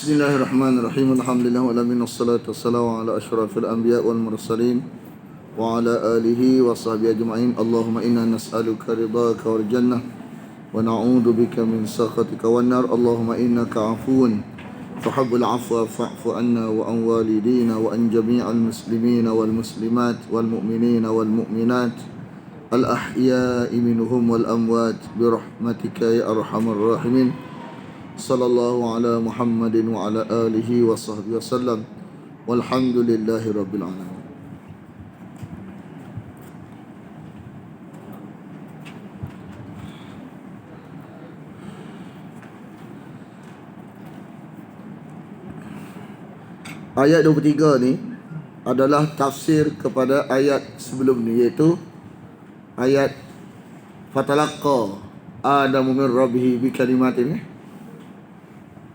Bismillahirrahmanirrahim. Alhamdulillah wa alamin wassalatu wassalamu ala asyrafil anbiya wal mursalin wa ala alihi wa sahbihi ajma'in. Allahumma inna nas'aluka ridhaka wal jannah wa na'udzu bika min sakhatika wan nar. Allahumma innaka 'afuwun tuhibbul 'afwa fa'fu 'anna wa an walidina wa an jami'al muslimina wal muslimat wal mu'minina wal mu'minat al ahya'i minhum wal amwat bi rahmatika ya arhamar rahimin. Sallallahu ala Muhammadin wa ala alihi wa sahbihi wasallam. Walhamdulillahi rabbil alamin. Ayat 23 ni adalah tafsir kepada ayat sebelum ni, iaitu ayat Fatalaqa Adamu min Rabbihi bi kalimatin.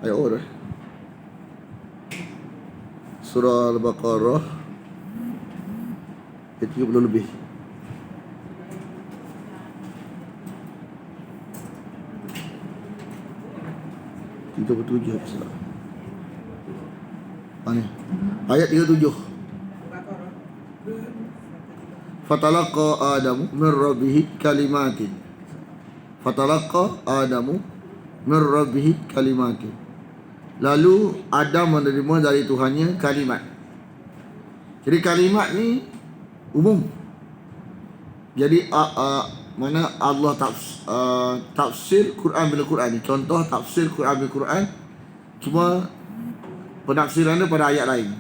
Ayat apa? Surah Al-Baqarah ayat 30 lebih. Kita bertujuh salah. Mana? Ayat 37. Fatalaqa Adamu min Rabbihi kalimatin. Fatalaqa Adamu min Rabbihi kalimatin. Lalu Adam menerima dari Tuhannya kalimat. Jadi kalimat ni umum. Jadi mana Allah tafsir Quran bil Quran ni. Contoh tafsir Quran bil Quran, cuma penafsirannya pada ayat lain.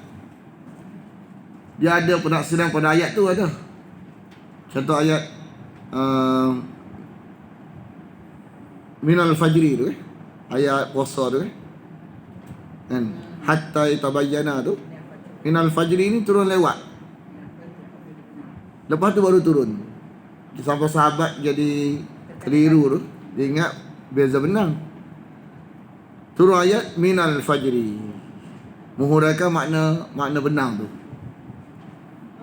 Dia ada penafsiran pada ayat tu ada. Contoh ayat minal fajri tu ayat puasa tu kan, hatta tabayyana tu minal fajri ni turun lewat, lepas tu baru turun. Sampai sahabat jadi keliru tu, dia ingat beza benang. Turun ayat minal fajri, menghuraikan makna benang tu.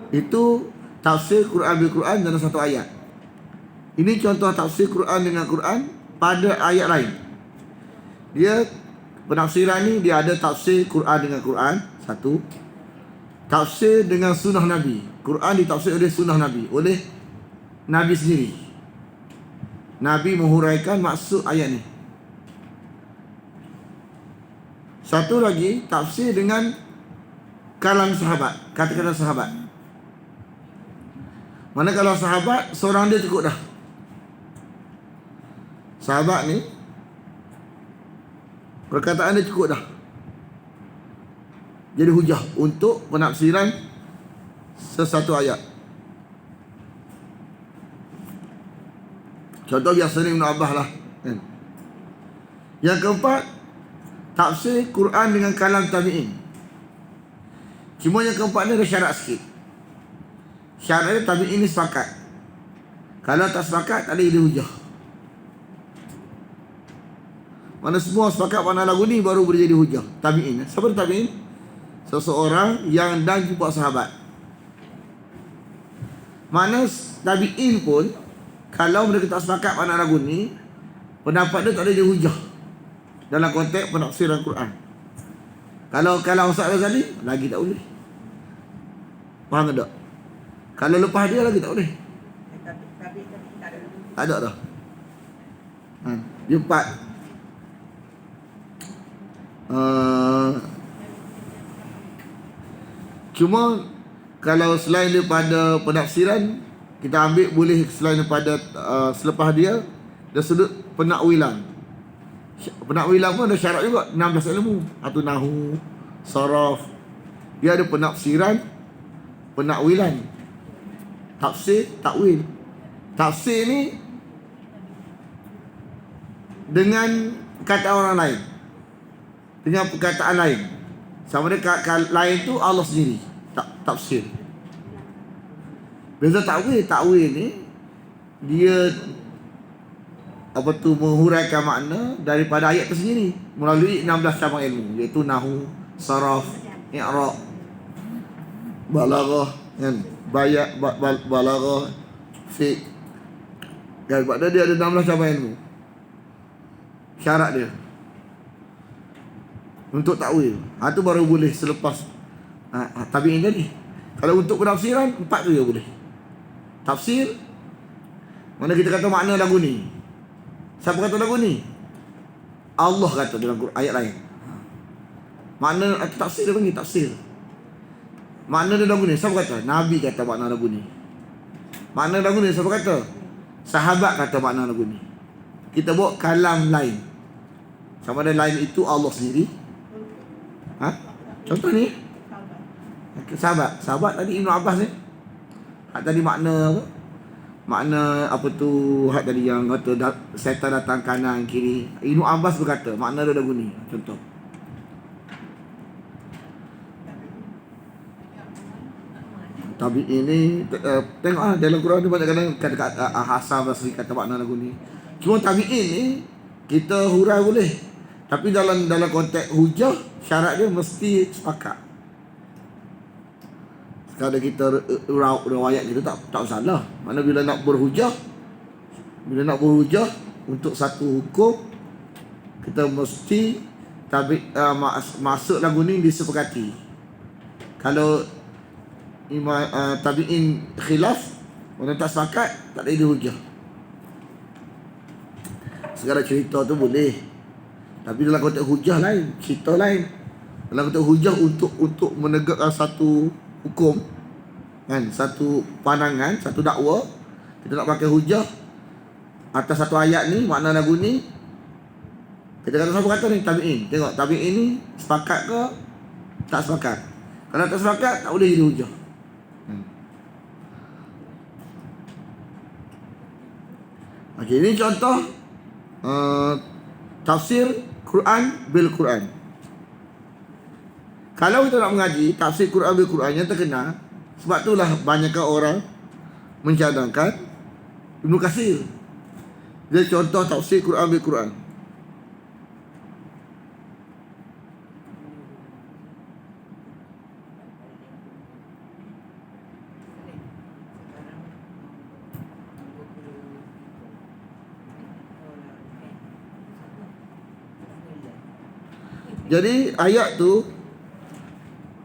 Itu tafsir Quran bil Quran dalam satu ayat. Ini contoh tafsir Quran dengan Quran pada ayat lain. Dia penafsiran ni dia ada tafsir Quran dengan Quran satu, tafsir dengan sunnah Nabi. Quran ditafsir oleh sunnah Nabi, oleh Nabi sendiri. Nabi menghuraikan maksud ayat ni. Satu lagi tafsir dengan kalam sahabat, kata-kata sahabat. Mana kalau sahabat seorang dia cukup dah. Sahabat ni perkataan dia cukup dah jadi hujah untuk penafsiran sesuatu ayat. Contoh biasanya Ibn Abbas lah kan. Yang keempat, tafsir Quran dengan kalam tabi'in. Cuma yang keempat ni ada syarat sikit. Syarat dia tabi'in ni sepakat. Kalau tak sepakat, tak ada jadi hujah. Mana semua sepakat mana lagu ni baru boleh jadi hujah. Tabi'in. Siapa tabi'in? Seseorang yang dan jumpa sahabat. Mana tabi'in pun, kalau mereka tak sepakat mana lagu ni, pendapat dia tak ada jadi hujah dalam konteks penafsiran Quran. Kalau Ustaz Ghazali, lagi tak boleh. Faham tak? Kalau lepas dia lagi tak boleh. Tak ada dah. Dia empat. Cuma kalau selain daripada penafsiran, kita ambil boleh selain daripada selepas dia dari sudut penakwilan. Penakwilan pun ada syarat juga, 16 ilmu. Atau nahu, saraf. Dia ada penafsiran, penakwilan, tafsir, takwil. Tafsir ni dengan kata orang lain, dengan perkataan lain. Sama dia lain tu Allah sendiri tafsir. Beza takwil. Takwil ni dia menghuraikan makna daripada ayat tersendiri melalui 16 cabang ilmu, iaitu nahu, saraf, i'rab, balaghah kan, balaghah, fiqh kan. Sebab dia ada 16 cabang ilmu. Syarat dia untuk takwil. Tu baru boleh selepas tabi'in tadi. Kalau untuk penafsiran 4 tu je boleh. Tafsir, mana kita kata makna lagu ni. Siapa kata lagu ni? Allah kata dalam ayat lain. Makna tafsir dia panggil tafsir. Makna dia lagu ni, siapa kata? Nabi kata makna lagu ni. Makna lagu ni siapa kata? Sahabat kata makna lagu ni. Kita bawa kalam lain. Sama ada lain itu Allah sendiri. Contoh ni. Sahabat tadi Ibn Abbas ni. Tadi makna apa? Makna apa tu hak tadi yang kata setan datang kanan kiri. Ibnu Abbas berkata makna dia lagu ni. Contoh. Tapi ini tengoklah dalam Quran tu banyak kata Hasan Basri kata makna lagu ni. Cuma tabi'in ni kita hurai boleh. Tapi dalam konteks hujah syarat dia mesti sepakat. Kalau kita riwayat kita tak salah. Mana bila nak berhujah untuk satu hukum, kita mesti masuk lagu ni disepakati. Kalau tabi'in khilaf, orang tak sepakat, tak ada hujah. Segala cerita tu boleh, tapi dalam konteks hujah lain, cerita lain. Dalam konteks hujah untuk menegakkan satu hukum kan, satu pandangan, satu dakwa, kita nak pakai hujah atas satu ayat ni, makna lagu ni. Kita kata siapa kata ni? Tabi'in. Tengok tabi'in ni sepakat ke tak sepakat. Kalau tak sepakat tak boleh jadi hujah. Okey, ini contoh tafsir Quran bil Quran. Kalau kita nak mengaji tafsir Quran bil Quran yang terkenal, sebab itulah banyakkan orang mencadangkan Ibnu Katsir. Dia contoh tafsir Quran bil Quran. Jadi ayat tu,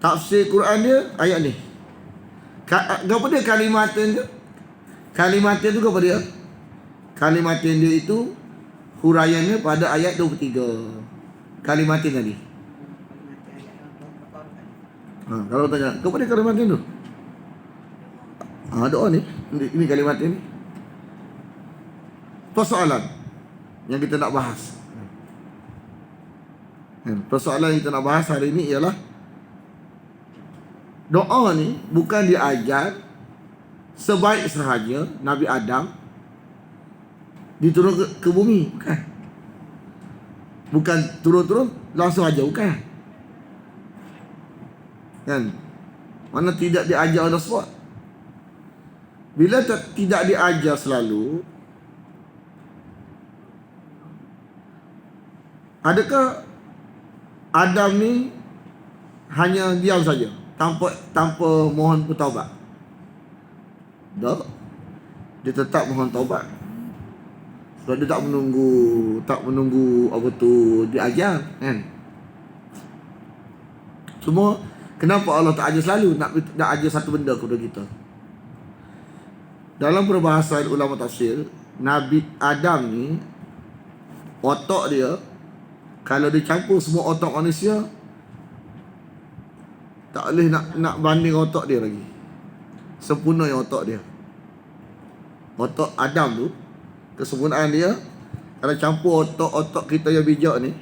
tafsir Quran dia ayat ni. Apa dia kalimatin tu? Kalimatin tu apa dia? Kalimatin dia itu huraiannya pada ayat 23. Kalimatin tadi. Kalau tanya, apa dia kalimatin tu? Doa ni. Ini kalimatin ni. Persoalan yang kita nak bahas. Persoalan yang kita nak bahas hari ini ialah doa ni bukan diajar sebaik sahaja Nabi Adam diturun ke bumi, bukan. Bukan turun-turun langsung aja, bukan. Kan? Mana tidak diajar on the spot. Bila tidak diajar selalu, adakah Adam ni hanya diam saja tanpa mohon bertaubat? Tak. Dia tetap mohon taubat. Sebab dia tak menunggu apa tu diajar, kan? Cuma kenapa Allah tak ajar selalu nak ajar satu benda kepada kita? Dalam perbahasan ulama tafsir, Nabi Adam ni otak dia, kalau dicampur semua otak manusia, tak boleh nak banding otak dia lagi. Sempurna yang otak dia. Otak Adam tu, kesempurnaan dia, kalau campur otak kita yang bijak ni,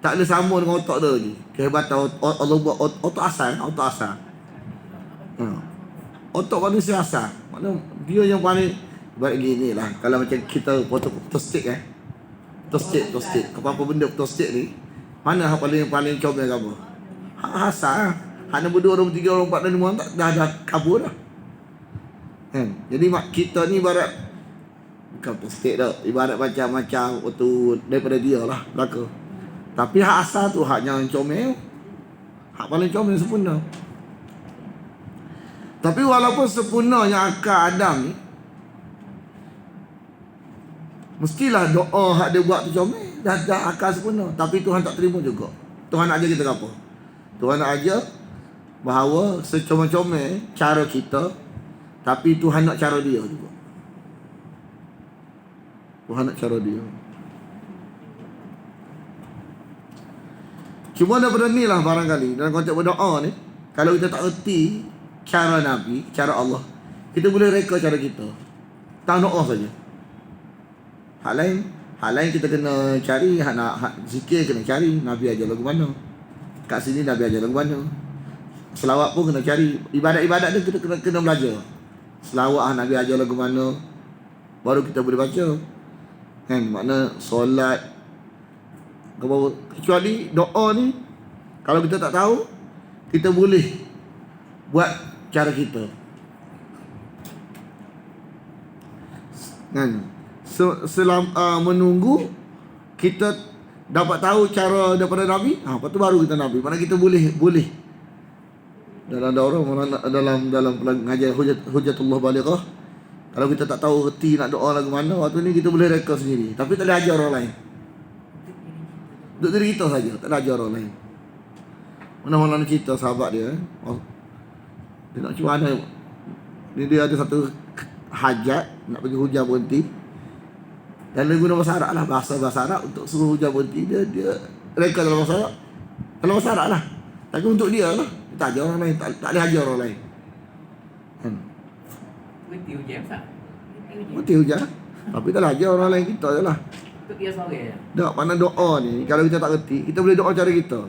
tak boleh sama dengan otak dia lagi. Kehebatan Allah buat otak asal. Otak manusia asal. Maknanya dia yang paling baik gini lah. Kalau macam kita potong stick Toasted. Apa benda toasted ni, mana hak paling comel kamu? Hak asal. Hak nombor 2, nombor 3, nombor 4 dan nombor 5 dah kabur dah. Kan? Jadi kita ni ibarat bukan toasted dah. Ibarat macam-macam waktu daripada dia lah belaka. Tapi hak asal tu hak yang comel. Hak paling comel sempurna. Tapi walaupun sempurnanya akal Adam ni, mestilah doa hak dia buat tu comel, dah akal sempurna, tapi Tuhan tak terima juga. Tuhan nak ajar kita apa? Tuhan nak ajar bahawa secomel-comel cara kita, tapi Tuhan nak cara dia juga. Tuhan nak cara dia. Cuma daripada ni lah barangkali dalam konteks berdoa ni, kalau kita tak erti cara Nabi, cara Allah, kita boleh reka cara kita. Tak doa saja. Hak lain kita kena cari, hak zikir kena cari, Nabi ajar lagu mana. Kat sini Nabi ajar lagu mana. Selawat pun kena cari. Ibadat-ibadat dia kita kena belajar. Selawat Nabi ajar lagu mana, baru kita boleh baca. Kan, makna solat. Kecuali doa ni, kalau kita tak tahu, kita boleh buat cara kita. Kan, menunggu kita dapat tahu cara daripada Nabi, lepas tu baru kita Nabi. Mana kita boleh dalam dalam pengajian Hujjatullah Balighah, kalau kita tak tahu reti nak doa lagu mana, waktu ni kita boleh reka sendiri, tapi tak boleh ajar orang lain. Untuk diri kita saja, tak boleh ajar orang lain. Mana-mana cerita sahabat dia, dia nak cuba mana, dia ada satu hajat nak pergi hujan berhenti, dan dia guna bahasa Arab lah, bahasa Arab untuk suruh hujan berhenti. Dia reka dalam bahasa Arab lah, tapi untuk dia lah, dia tak ajar orang lain, tak boleh ajar orang lain. Kan, berhenti hujan tak? berhenti hujan, tapi tak boleh ajar orang lain, kita je lah. Untuk dia seorang je? Tak, mana doa ni, kalau kita tak reti, kita boleh doa cara kita.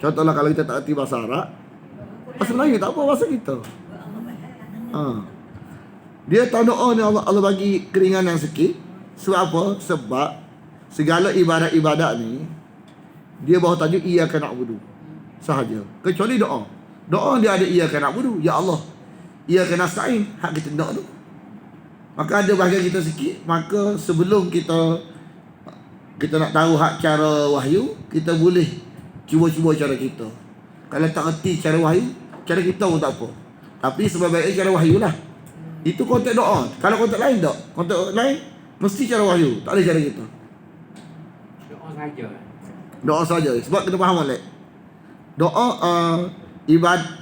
Contohlah kalau kita tak reti bahasa Arab, bahasa Melayu tak apa, bahasa kita. Dia tahu doa ni Allah bagi keringanan sikit. Sebab apa? Sebab segala ibadat-ibadat ni, dia bawa tajuk iyyaka na'budu sahaja. Kecuali doa. Doa dia ada iyyaka na'budu, ya Allah. Iyyaka nasta'in, hak kita doa tu. Maka ada bahagian kita sikit. Maka sebelum kita nak tahu hak cara wahyu, kita boleh cuba-cuba cara kita. Kalau tak erti cara wahyu, cara kita pun tak apa. Tapi sebaik-baiknya cara wahyu lah. Itu konteks doa. Kalau konteks lain tak. Konteks lain mesti cara wahyu, tak ada cara kita. Doa saja. Doa saja. Sebab kena faham balik. Doa ibadat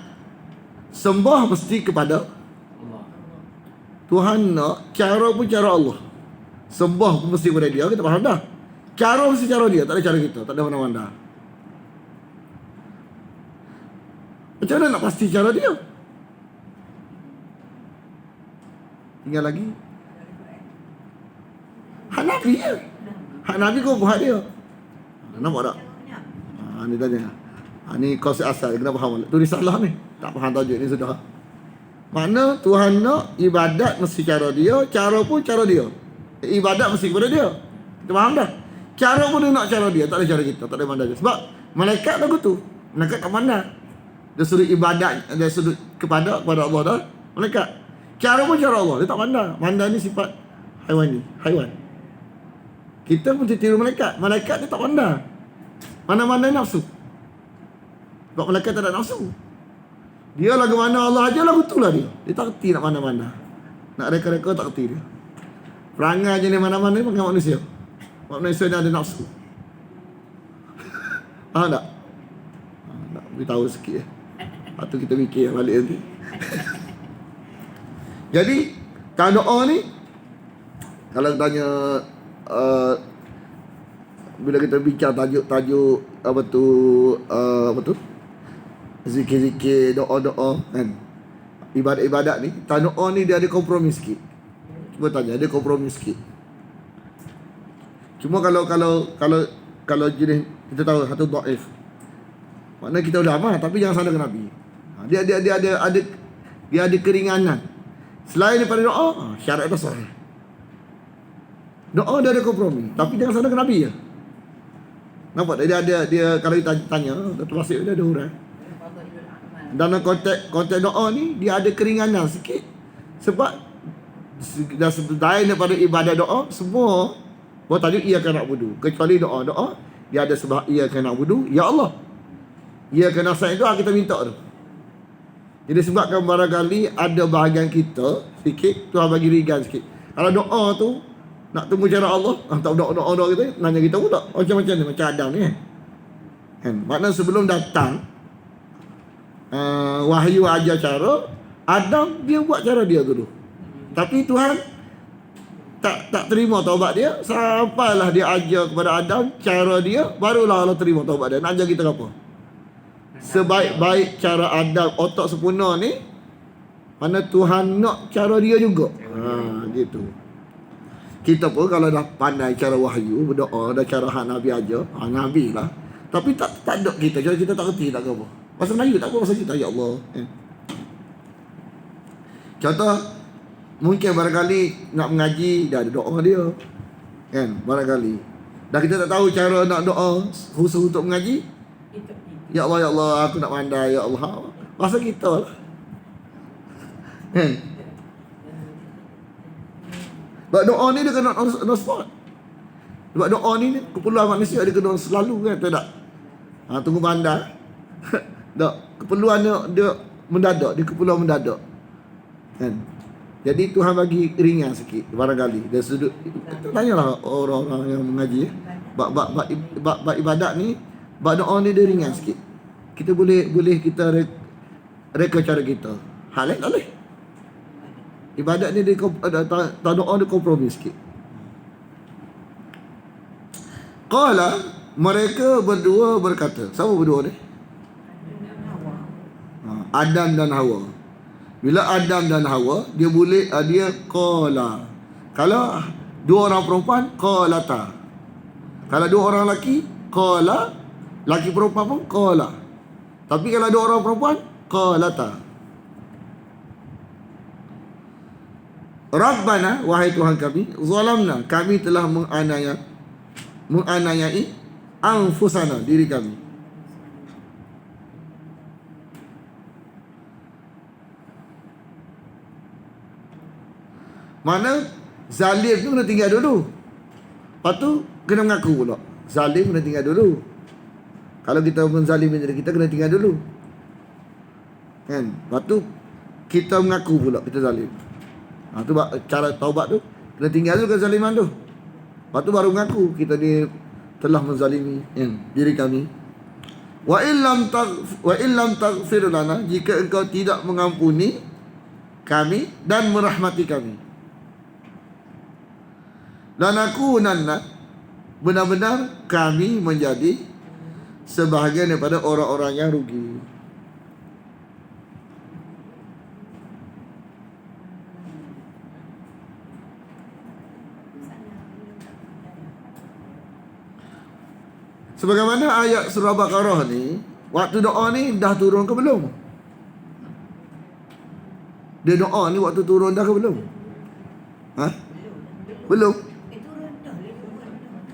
sembah mesti kepada Allah. Tuhan nak, cara pun cara Allah. Sembah pun mesti kepada dia, kita faham dah. Cara mesti cara dia, tak ada cara kita, tak ada mana-mana. Macam mana nak pasti cara dia? Tinggal lagi hak Nabi je. Hak Nabi kau buat dia. Nampak tak? Ni tanya. Ni konsep asal, kena faham. Tu risalah ni. Tak faham tajuk ni sudah. Mana Tuhan nak ibadat mesti cara dia, cara pun cara dia. Ibadat mesti kepada dia. Kita faham dah? Cara pun dia nak cara dia, tak ada cara kita, tak ada mandang dia. Sebab malaikat lagu tu, malaikat tak mandang. Dia suruh ibadat, dia suruh kepada Allah dah. Malaikat. Cara pun cara Allah, dia tak mandang. Mandang ni sifat haiwani, haiwan. Kita pun tiru malaikat. Malaikat dia tak mandang. Mana-mana nafsu. Sebab malaikat tak ada nafsu. Dia lagu mana Allah aja lagu tu lah dia. Dia tak kerti nak mana-mana. Nak reka-reka tak kerti dia. Perangai je ni mana-mana ni pakai manusia. Manusia ni ada nafsu. Faham tak? Nak beritahu sikit. Lepas tu kita fikir balik nanti. Jadi kalau doa ni, kalau tanya bila kita bincang tajuk apa tu zikir-zikir, doa-doa kan, ibadat-ibadat ni, doa ni dia ada kompromi sikit. Cuba tanya, ada kompromi sikit. Cuma kalau jenis kita tahu satu dhaif, maknanya kita dah amal tapi jangan salah ke Nabi. Dia ada keringanan. Selain daripada doa, syarat itu sahih. Doa dia ada kompromi, tapi jangan salah ke Nabi ya. Nampak tak? Dia kalau kita tanya, termasuk dia ada huraian. Dalam konteks doa ni dia ada keringanan sikit. Sebab dah selain daripada ibadat doa, semua buat tajuk iyyaka na'budu. Kecuali doa dia ada sebab iyyaka na'budu, ya Allah. Iyyaka nasta'in itu kita minta tu. Jadi sebabkan barangkali ada bahagian kita sikit, Tuhan bagi ringan sikit. Kalau doa tu nak tunggu cara Allah, tak doa kita, nanya kita pula macam-macam ni, macam Adam ni kan. Kan? Maknanya sebelum datang wahyu ajar cara, Adam dia buat cara dia dulu. Tapi Tuhan tak terima taubat dia, sampailah dia ajar kepada Adam cara dia, barulah Allah terima taubat dia. Nak ajar kita apa? Sebaik-baik cara Adam otak sempurna ni, mana Tuhan nak cara dia juga. Gitu. Kita pun kalau dah pandai cara wahyu, berdoa, dah cara hak Nabi ajar, Nabi lah. Tapi tak ada kita, cara kita tak kerti tak apa. Bahasa Melayu tak apa, bahasa kita ya Allah. Contoh, mungkin barangkali nak mengaji dah ada doa dia. Kan? Barangkali. Dah kita tak tahu cara nak doa khusus untuk mengaji. Ya Allah, aku nak pandai, ya Allah. Bahasa kita lah. Kan? Sebab doa ni dia kena on spot. Sebab doa ni keperluan manusia dia kena selalu kan, tak? Tunggu pandai. Tak, keperluan dia mendadak, dia keperluan mendadak. Kan? Jadi Tuhan bagi ringan sikit barangkali. Dari sudut tanyalah orang-orang yang mengaji bab ibadat ni, bab doa ni dia ringan sikit. Kita boleh kita reka cara kita. Hal lain tak boleh. Ibadat ni dia doa dia kompromi sikit. Qala, mereka berdua berkata. Siapa berdua ni? Adam dan Hawa. Bila Adam dan Hawa, dia qala. Kalau dua orang perempuan, qalata. Kalau dua orang lelaki, qala. Laki perempuan pun qala. Tapi kalau dua orang perempuan, qalata. Rabbana, wahai Tuhan kami, zalamna, kami telah menganiayai anfusana, diri kami. Mana zalim tu kena tinggal dulu. Lepas tu kena mengaku pula. Zalim kena tinggal dulu. Kalau kita menzalimi diri kita, kena tinggal dulu. Kan? Lepas tu kita mengaku pula kita zalim. Tu cara taubat tu, kena tinggal dulu kezaliman tu. Lepas tu baru mengaku kita ni telah menzalimi diri kami. Wa illam taghfir lana, jika engkau tidak mengampuni kami dan merahmati kami. Lanakunanna, benar-benar kami menjadi sebahagian daripada orang-orang yang rugi. Sebagaimana ayat surah Baqarah ni, waktu doa ni dah turun ke belum? Dia doa ni waktu turun dah ke belum? Belum.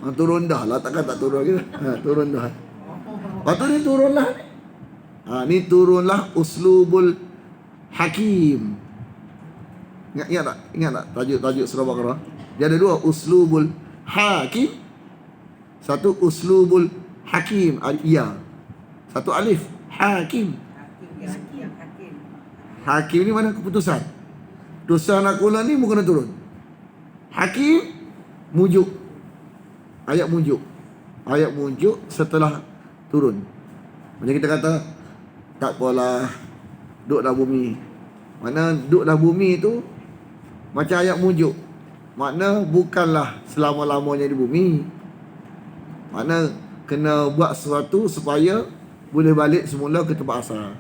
Turun dah lah, takkan tak turun lagi. Turun dah. Lepas tu ni turunlah. Ni turunlah uslubul hakim. Ingat tak tajuk surah Baqarah? Dia ada dua, uslubul hakim. Satu uslubul hakim, ya. Satu alif, hakim. Hakim ni mana keputusan. Keputusan aku lah ni bukan kena turun. Hakim, mujuk. Ayat mujuk setelah turun. Macam kita kata, tak apalah, duduk dalam bumi. Mana duduk dalam bumi tu macam ayat mujuk. Makna bukanlah selama-lamanya di bumi. Makna kena buat sesuatu supaya boleh balik semula ke tempat asal.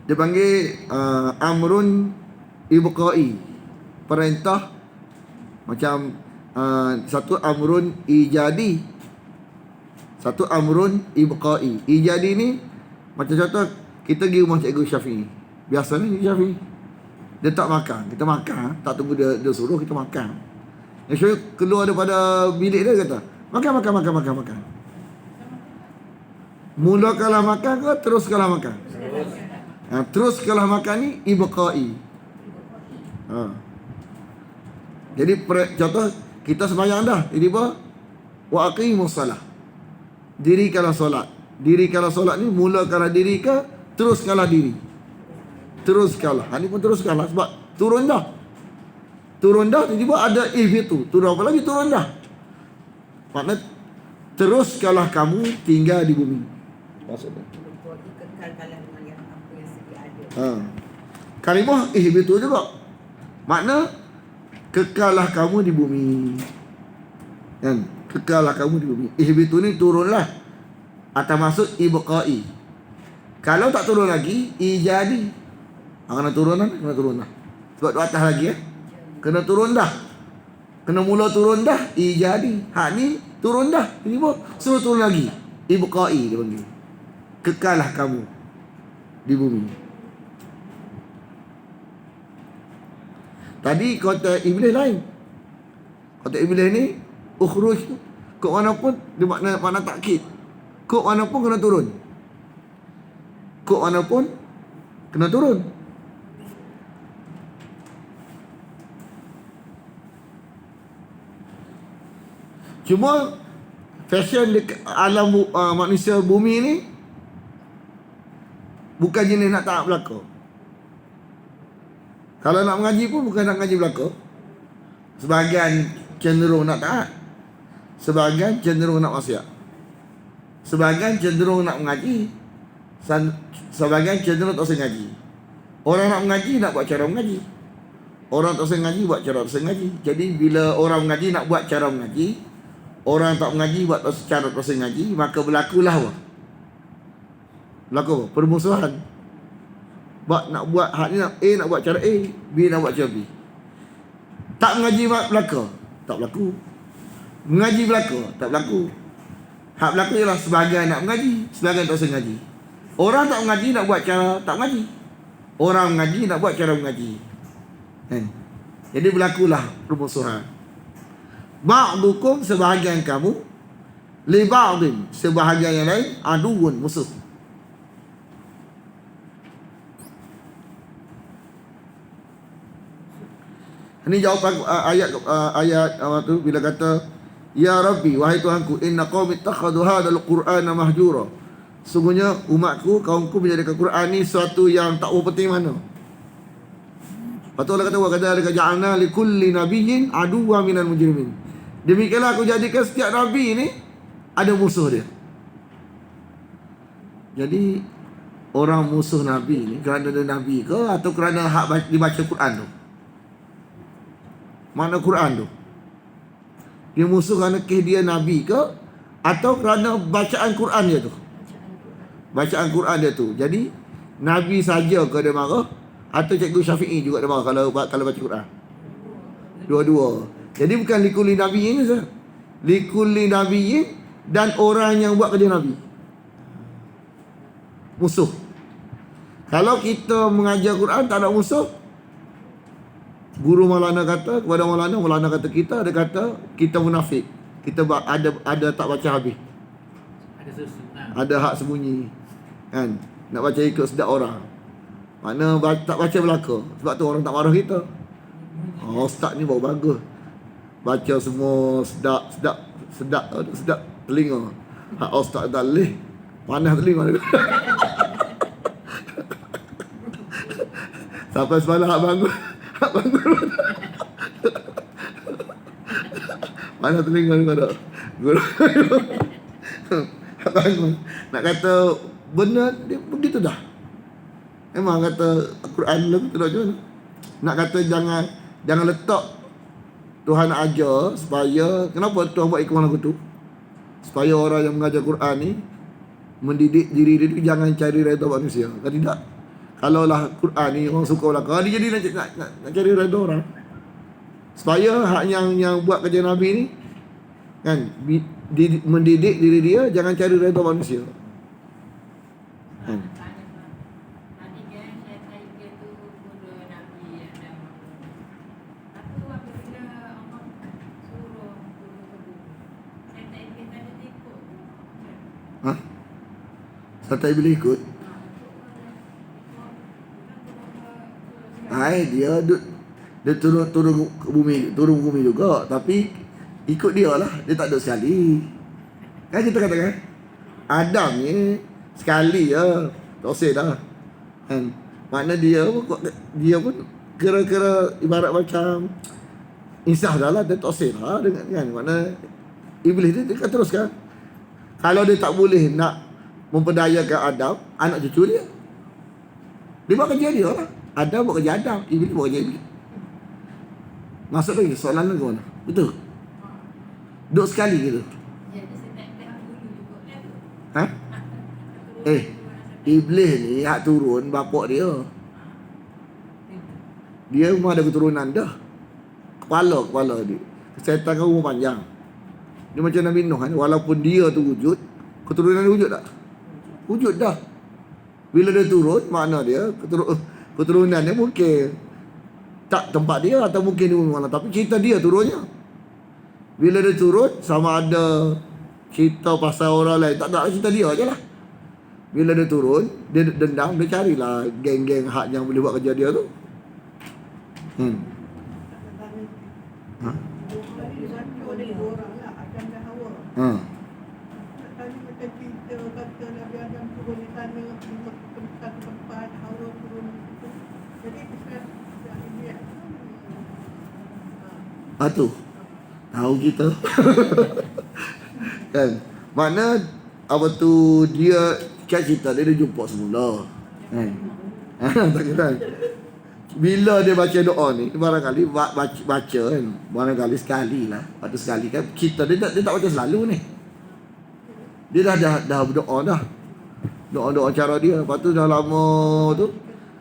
Dia panggil amrun ibqai, perintah. Macam satu amrun ijadi, satu amrun ibqai. Ijadi ni macam contoh kita pergi rumah cikgu Syafi'i. Biasa ni Syafi'i, dia tak makan, kita makan, tak tunggu dia suruh, kita makan. Yang Syafi'i keluar daripada bilik dia kata, makan. Mula kalah makan ke terus kalah makan? Terus kalah makan ni ibqai. Jadi contoh kita sembahyang dah, jadi apa? Wa aqimus salah. Dirikanlah solat. Dirikanlah solat ni mula kalah diri ke terus kalah diri? Terus kalah. Ini pun terus kalah sebab turun dah. Turun dah, tiba-tiba ada if itu. Turun apa lagi? Turun dah. Maknanya teruskanlah kamu tinggal di bumi. Maksudnya Kekalkan yang apa yang sedia ada. Kalimah ihbitu juga. Makna kekallah kamu di bumi. Kan? Kekallah kamu di bumi. Ihbitu ni turunlah. Atau maksud ibqai. Kalau tak turun lagi, ijadi. Kena turun lah, kena turun lah. Sebab tu atas lagi kena turun dah. Kena mula turun dah, ijadi. Hak ni turun dah. Ini pun suruh turun lagi. Ibqai dia panggil. Kekallah kamu di bumi. Tadi kata iblis lain. Kata iblis ni ukhruj tu kok mana pun dia makna takkid. Kok mana pun kena turun. Kok mana pun kena turun. Cuma fashion dekat alam manusia bumi ni bukan jenis nak taat belaka. Kalau nak mengaji pun bukan nak mengaji belaka. Sebahagian cenderung nak taat, sebahagian cenderung nak maksiat. Sebahagian cenderung nak mengaji, sebahagian cenderung tak usah ngaji. Orang nak mengaji nak buat cara mengaji. Orang tak usah ngaji buat cara tak usah ngaji. Jadi bila orang mengaji nak buat cara mengaji, orang tak mengaji buat cara tak usah ngaji, maka berlakulah apa? Berlaku apa? Permusuhan. Nak buat hak ni A nak buat cara A, B nak buat cara B. Tak mengaji belaka, tak berlaku. Mengaji belaka, tak berlaku. Hak berlaku ialah sebahagian nak mengaji, sebahagian tak usah ngaji. Orang tak mengaji nak buat cara tak mengaji. Orang mengaji nak buat cara mengaji. Kan? Jadi berlakulah permusuhan. Ba'dukum sebahagian kamu, li ba'din sebahagian yang lain, aduun musuh. Ini jawapan ayat tu bila kata ya Rabbi wahai Tuhanku inna qaumi ittakhadhu hadzal qur'ana mahjura. Sungguhnya umatku kaumku menjadikan Quran ni sesuatu yang tak penting mana. Lepas tu Allah kata wa kadzalika ja'alna likulli nabiyyin aduwwan minal mujrimin. Demikianlah aku jadikan setiap nabi ni ada musuh dia. Jadi orang musuh nabi ni kerana dia nabi ke atau kerana hak dibaca Quran tu? Mana Quran tu? Dia musuh kerana dia nabi ke atau kerana bacaan Quran dia tu? Bacaan Quran dia tu. Jadi nabi saja ke dia marah atau Cikgu Syafi'i juga dia marah kalau baca Quran? Dua-dua. Jadi bukan likulli nabiyyin saja. Likulli nabiyyin dan orang yang buat kerja nabi. Musuh. Kalau kita mengajar Quran tak ada musuh, guru Maulana kata kepada Maulana, Maulana kata kita, dia kata kita munafik. Kita ada tak baca habis. Ada hak sembunyi. Kan? Nak baca ikut sedap orang. Mana tak baca belaka. Sebab tu orang tak marah kita. Oh, ustaz ni baru bagus. Baca semua sedap telinga. Hak ustaz dalih panas telinga dia. Sampai semalam hak bangun. Mana telinga ni kau guru bangun nak kata benar dia begitu dah. Memang kata Al-Quran tu dah macam nak kata jangan letak Tuhan ajar supaya kenapa Tuhan buat ikut lagu tu supaya orang yang mengajar Quran ni mendidik diri dia jangan cari redha manusia. Kan tidak. Kalaulah Quran ni orang suka belaka, dia jadi nak cari redha orang. Supaya hak yang buat kerja Nabi ni kan mendidik diri dia jangan cari redha manusia. Kan? Sampai bila ikut dia turun ke bumi juga tapi ikut dia lah, dia tak ada sekali. Kan kita katakan Adam ni sekali je dosa dah. Kan? Makna dia pun kira-kira ibarat macam insaf dah lah, dia dosa dah dengan kan. Makna iblis dia akan teruskan. Kalau dia tak boleh nak memperdayakan Adam, anak cucu dia, dia buat kerja dia lah. Adam buat kerja Adam, Iblis buat kerja Iblis. Masuk lagi soalan lagi mana? Betul? Duduk sekali gitu. Ha? Iblis ni hak turun bapak dia. Dia memang ada keturunan dah. Kepala dia. Syaitan kan umur panjang. Dia macam Nabi Nuh kan, walaupun dia tu wujud, keturunan dia wujud tak? Wujud dah. Bila dia turun, makna dia keturunan dia mungkin tak tempat dia atau mungkin di mana, tapi cerita dia turunnya. Bila dia turun, sama ada cerita pasal orang lain, tak ada, cerita dia je lah. Bila dia turun, dia dendam, dia carilah geng-geng hak yang boleh buat kerja dia tu. Ha? Ha. Tu tahu kita. Kan? Makna apa tu, dia kan cerita dia jumpa semula. Kan? Tak kira. Bila dia baca doa ni, barangkali baca kan, barangkali sekali lah. Waktu sekali kan, kita dia tak baca selalu ni. Dia dah berdoa dah. Doa-doa cara dia. Lepas tu dah lama tu,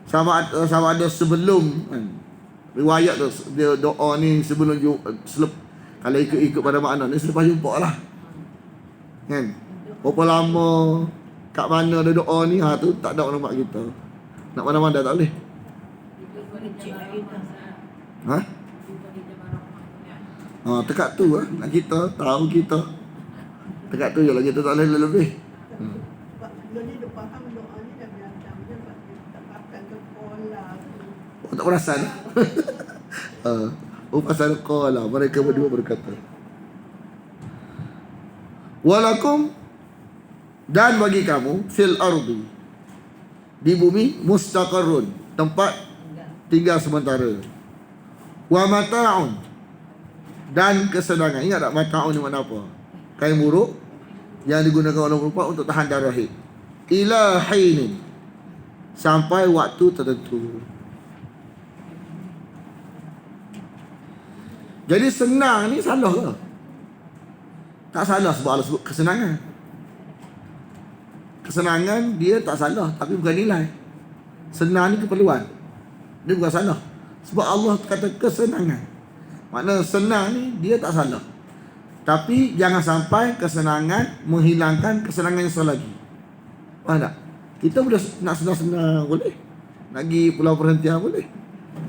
sama ada sebelum kan, riwayat tu, dia doa ni sebelum kalau ikut pada makna ni selepas jumpa lah. Kan? Berapa lama, kat mana ada doa ni, tu tak ada orang buat kita. Nak mana-mana tak boleh. Ha? Tekat tu lah. Nak kita, tahu kita. Tekat tu je lah, kita tak boleh lebih. Oh, tak perasan. Pasal qala, mereka berdua berkata, walakum, dan bagi kamu, fil ardi, di bumi, mustaqarrun, tempat tinggal sementara, wa mata'un, dan kesenangan. Ingat tak mata'un ni makna apa? Kain buruk yang digunakan oleh perempuan untuk tahan darah haid. Ila hainin, sampai waktu tertentu. Jadi senang ni salah ke? Tak salah sebab Allah sebut kesenangan. Kesenangan dia tak salah, tapi bukan nilai. Senang ni keperluan, dia bukan salah. Sebab Allah kata kesenangan, makna senang ni dia tak salah. Tapi jangan sampai kesenangan menghilangkan kesenangan yang satu lagi. Faham tak? Kita boleh nak senang-senang boleh, nak pergi pulau perhentian boleh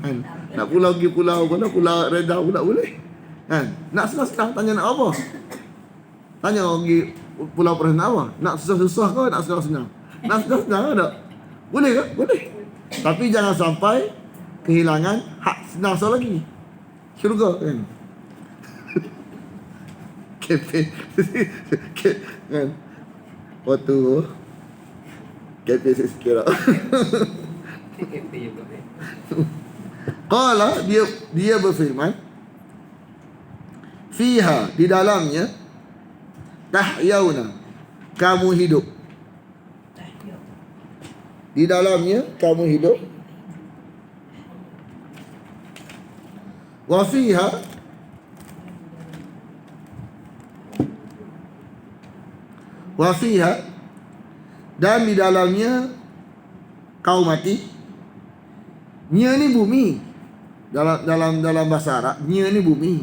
kan? Nak pergi pulau reda pula boleh kan? Nak senang-senang, tanya nak apa? Tanya pergi pulau perhentian apa? Nak susah-susah ke nak senang-senang? Nak senang-senang ke tak? Boleh ke? Boleh. Tapi jangan sampai kehilangan hak senang satu lagi, syurga kan? Kepin kan? Waktu kepin sikit lah. Qala, dia berfirman, fiha, di dalamnya, tahyauna, kamu hidup. Di dalamnya kamu hidup. Wa fiha, wa fiha, dan di dalamnya kau mati. Nya ni bumi. Dalam bahasa Arab, nya ni bumi.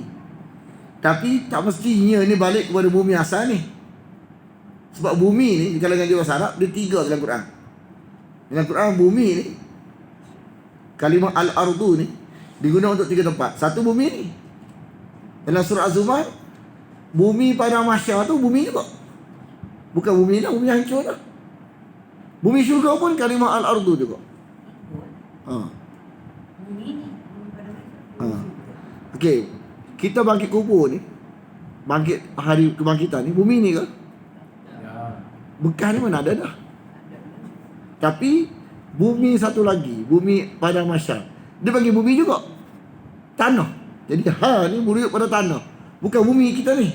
Tapi tak mesti nya ni balik kepada bumi asal ni. Sebab bumi ni di kalangan bahasa Arab dia 3 dalam Quran. Dalam Quran bumi ni, kalimah al-ardu ni digunakan untuk 3 tempat. Satu bumi ni. Dalam surah Az-Zumar, bumi pada mahsyar tu bumi juga. Bukan bumi dah, bumi hancur dah. Bumi syurga pun kalimah al-ardu juga. Okey, kita bangkit kubur ni, bangkit hari kebangkitan ni, bumi ni ke? Bekas ni mana ada dah. Tapi bumi satu lagi, bumi pada mahsyar, dia bagi bumi juga tanah. Jadi ni merujuk pada tanah. Bukan bumi kita ni,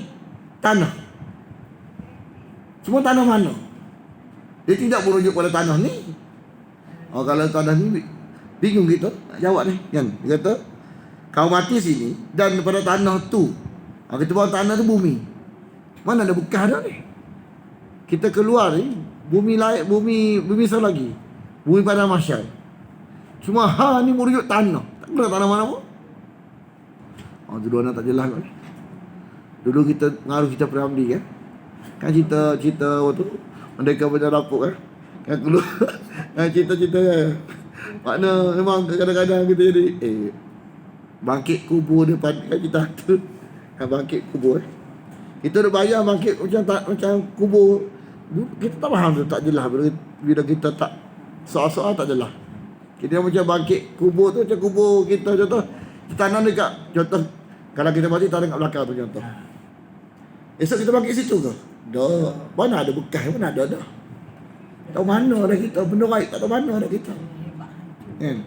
tanah. Semua tanah mana? Dia tidak merujuk pada tanah ni. Oh, kalau tanah ni bingung kita nak jawab ni kan. Dia kata kau mati sini dan pada tanah tu. Kita bawa tanah tu bumi. Mana ada bekas dah ni? Kita keluar ni bumi lain, bumi satu lagi. Bumi pada mahsyar. Cuma ni merujuk tanah. Tak kena tanah mana pun. Dulu anak tak jelas kan. Dulu kita ngaruh kita Piramli kan. Kan cerita waktu mereka baca rapuk kan. Kan keluar cerita-cerita kan. Makna memang kadang-kadang kita jadi bangkit kubur depan kan kita tu. Kan bangkit kubur kita dah bayar bangkit macam kubur. Kita tak faham tu, tak jelas bila kita tak soal-soal tak jelas. Kita macam bangkit kubur tu macam kubur kita contoh tanam dekat contoh kalau kita mati tanam kat belakang tu contoh. Esok kita bangkit situ ke? Dah. Mana ada bekas, mana ada dah. Tahu mana dah kita, benda baik tak tahu mana dah kita. Kan?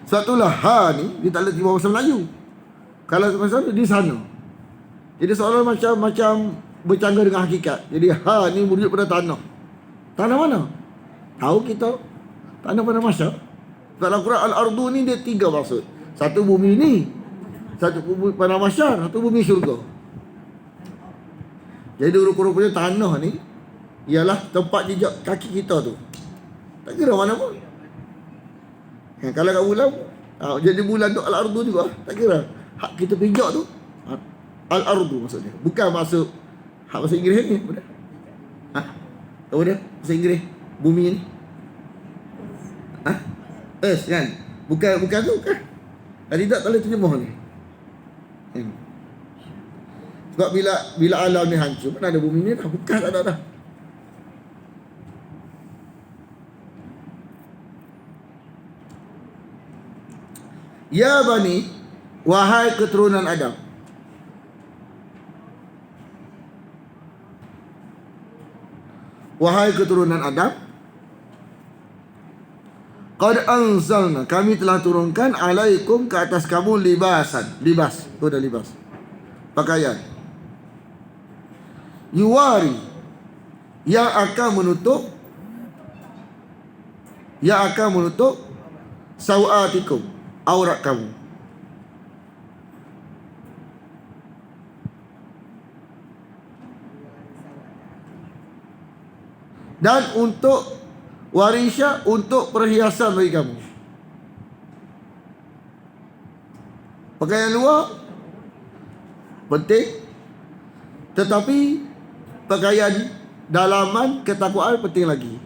Sebab itulah ni dia tak boleh bahasa Melayu. Kalau bahasa di sana. Jadi seolah macam bercanggah dengan hakikat. Jadi ni merujuk pada tanah. Tanah mana? Tahu kita tanah pada mahsyar. Dalam Quran Al-Ardu ni dia 3 maksud. Satu bumi ni, satu bumi pada mahsyar, satu bumi syurga. Jadi rupa-rupanya tanah ni ialah tempat jejak kaki kita tu. Tak kira mana pun. Kalau kat bulan jadi bulan tu Al-Ardu juga. Tak kira hak kita pijak tu Al-Ardu maksudnya. Bukan masuk hak bahasa Inggeris ni. Apa dia? Bahasa Inggeris bumi ni. Earth kan. Bukan tu kan. Dan tidak boleh terjemah ni. Sebab bila alam ni hancur, mana ada bumi ni dah. Bukan tak ada dah. Ya bani, wahai keturunan Adam. Wahai keturunan Adam, qad anzalna, kami telah turunkan alaikum, ke atas kamu libasan. Libas, itu dah libas. Pakaian. Yuwari, yang akan menutup sawatikum, aurat kamu. Dan untuk warisya, untuk perhiasan bagi kamu. Pakaian luar penting, tetapi pakaian dalaman ketakwaan penting lagi.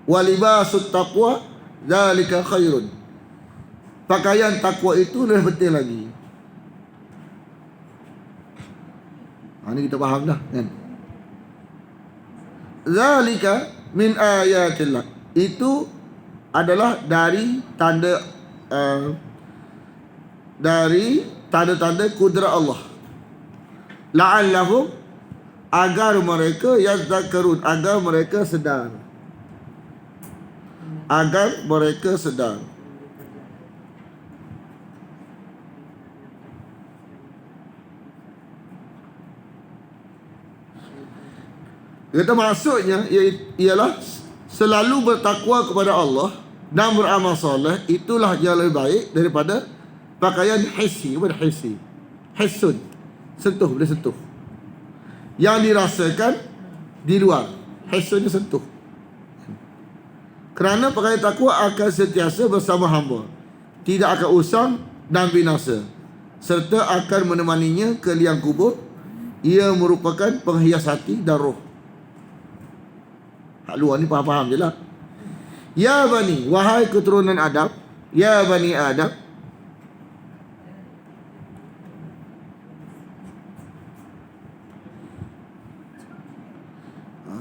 Walibasut taqwa zalika khairun. Pakaian takwa itu lebih penting lagi. Ini kita faham dah kan. Zalika min ayatillah. Itu adalah dari tanda-tanda kudrat Allah. La'allahum, agar mereka yazakkarun, agar mereka sedar. Agar mereka sedar. Kata maksudnya ialah selalu bertakwa kepada Allah dan beramal soleh, itulah yang lebih baik daripada pakaian hissi. Apa hissi? Hissun, sentuh, boleh sentuh. Yang dirasakan di luar. Hissunnya sentuh. Kerana pakaian takwa akan sentiasa bersama hamba, tidak akan usang dan binasa, serta akan menemaninya ke liang kubur. Ia merupakan penghias hati dan roh. Hak luar ni faham-faham je lah. Ya bani, wahai keturunan Adam. Ya bani Adam.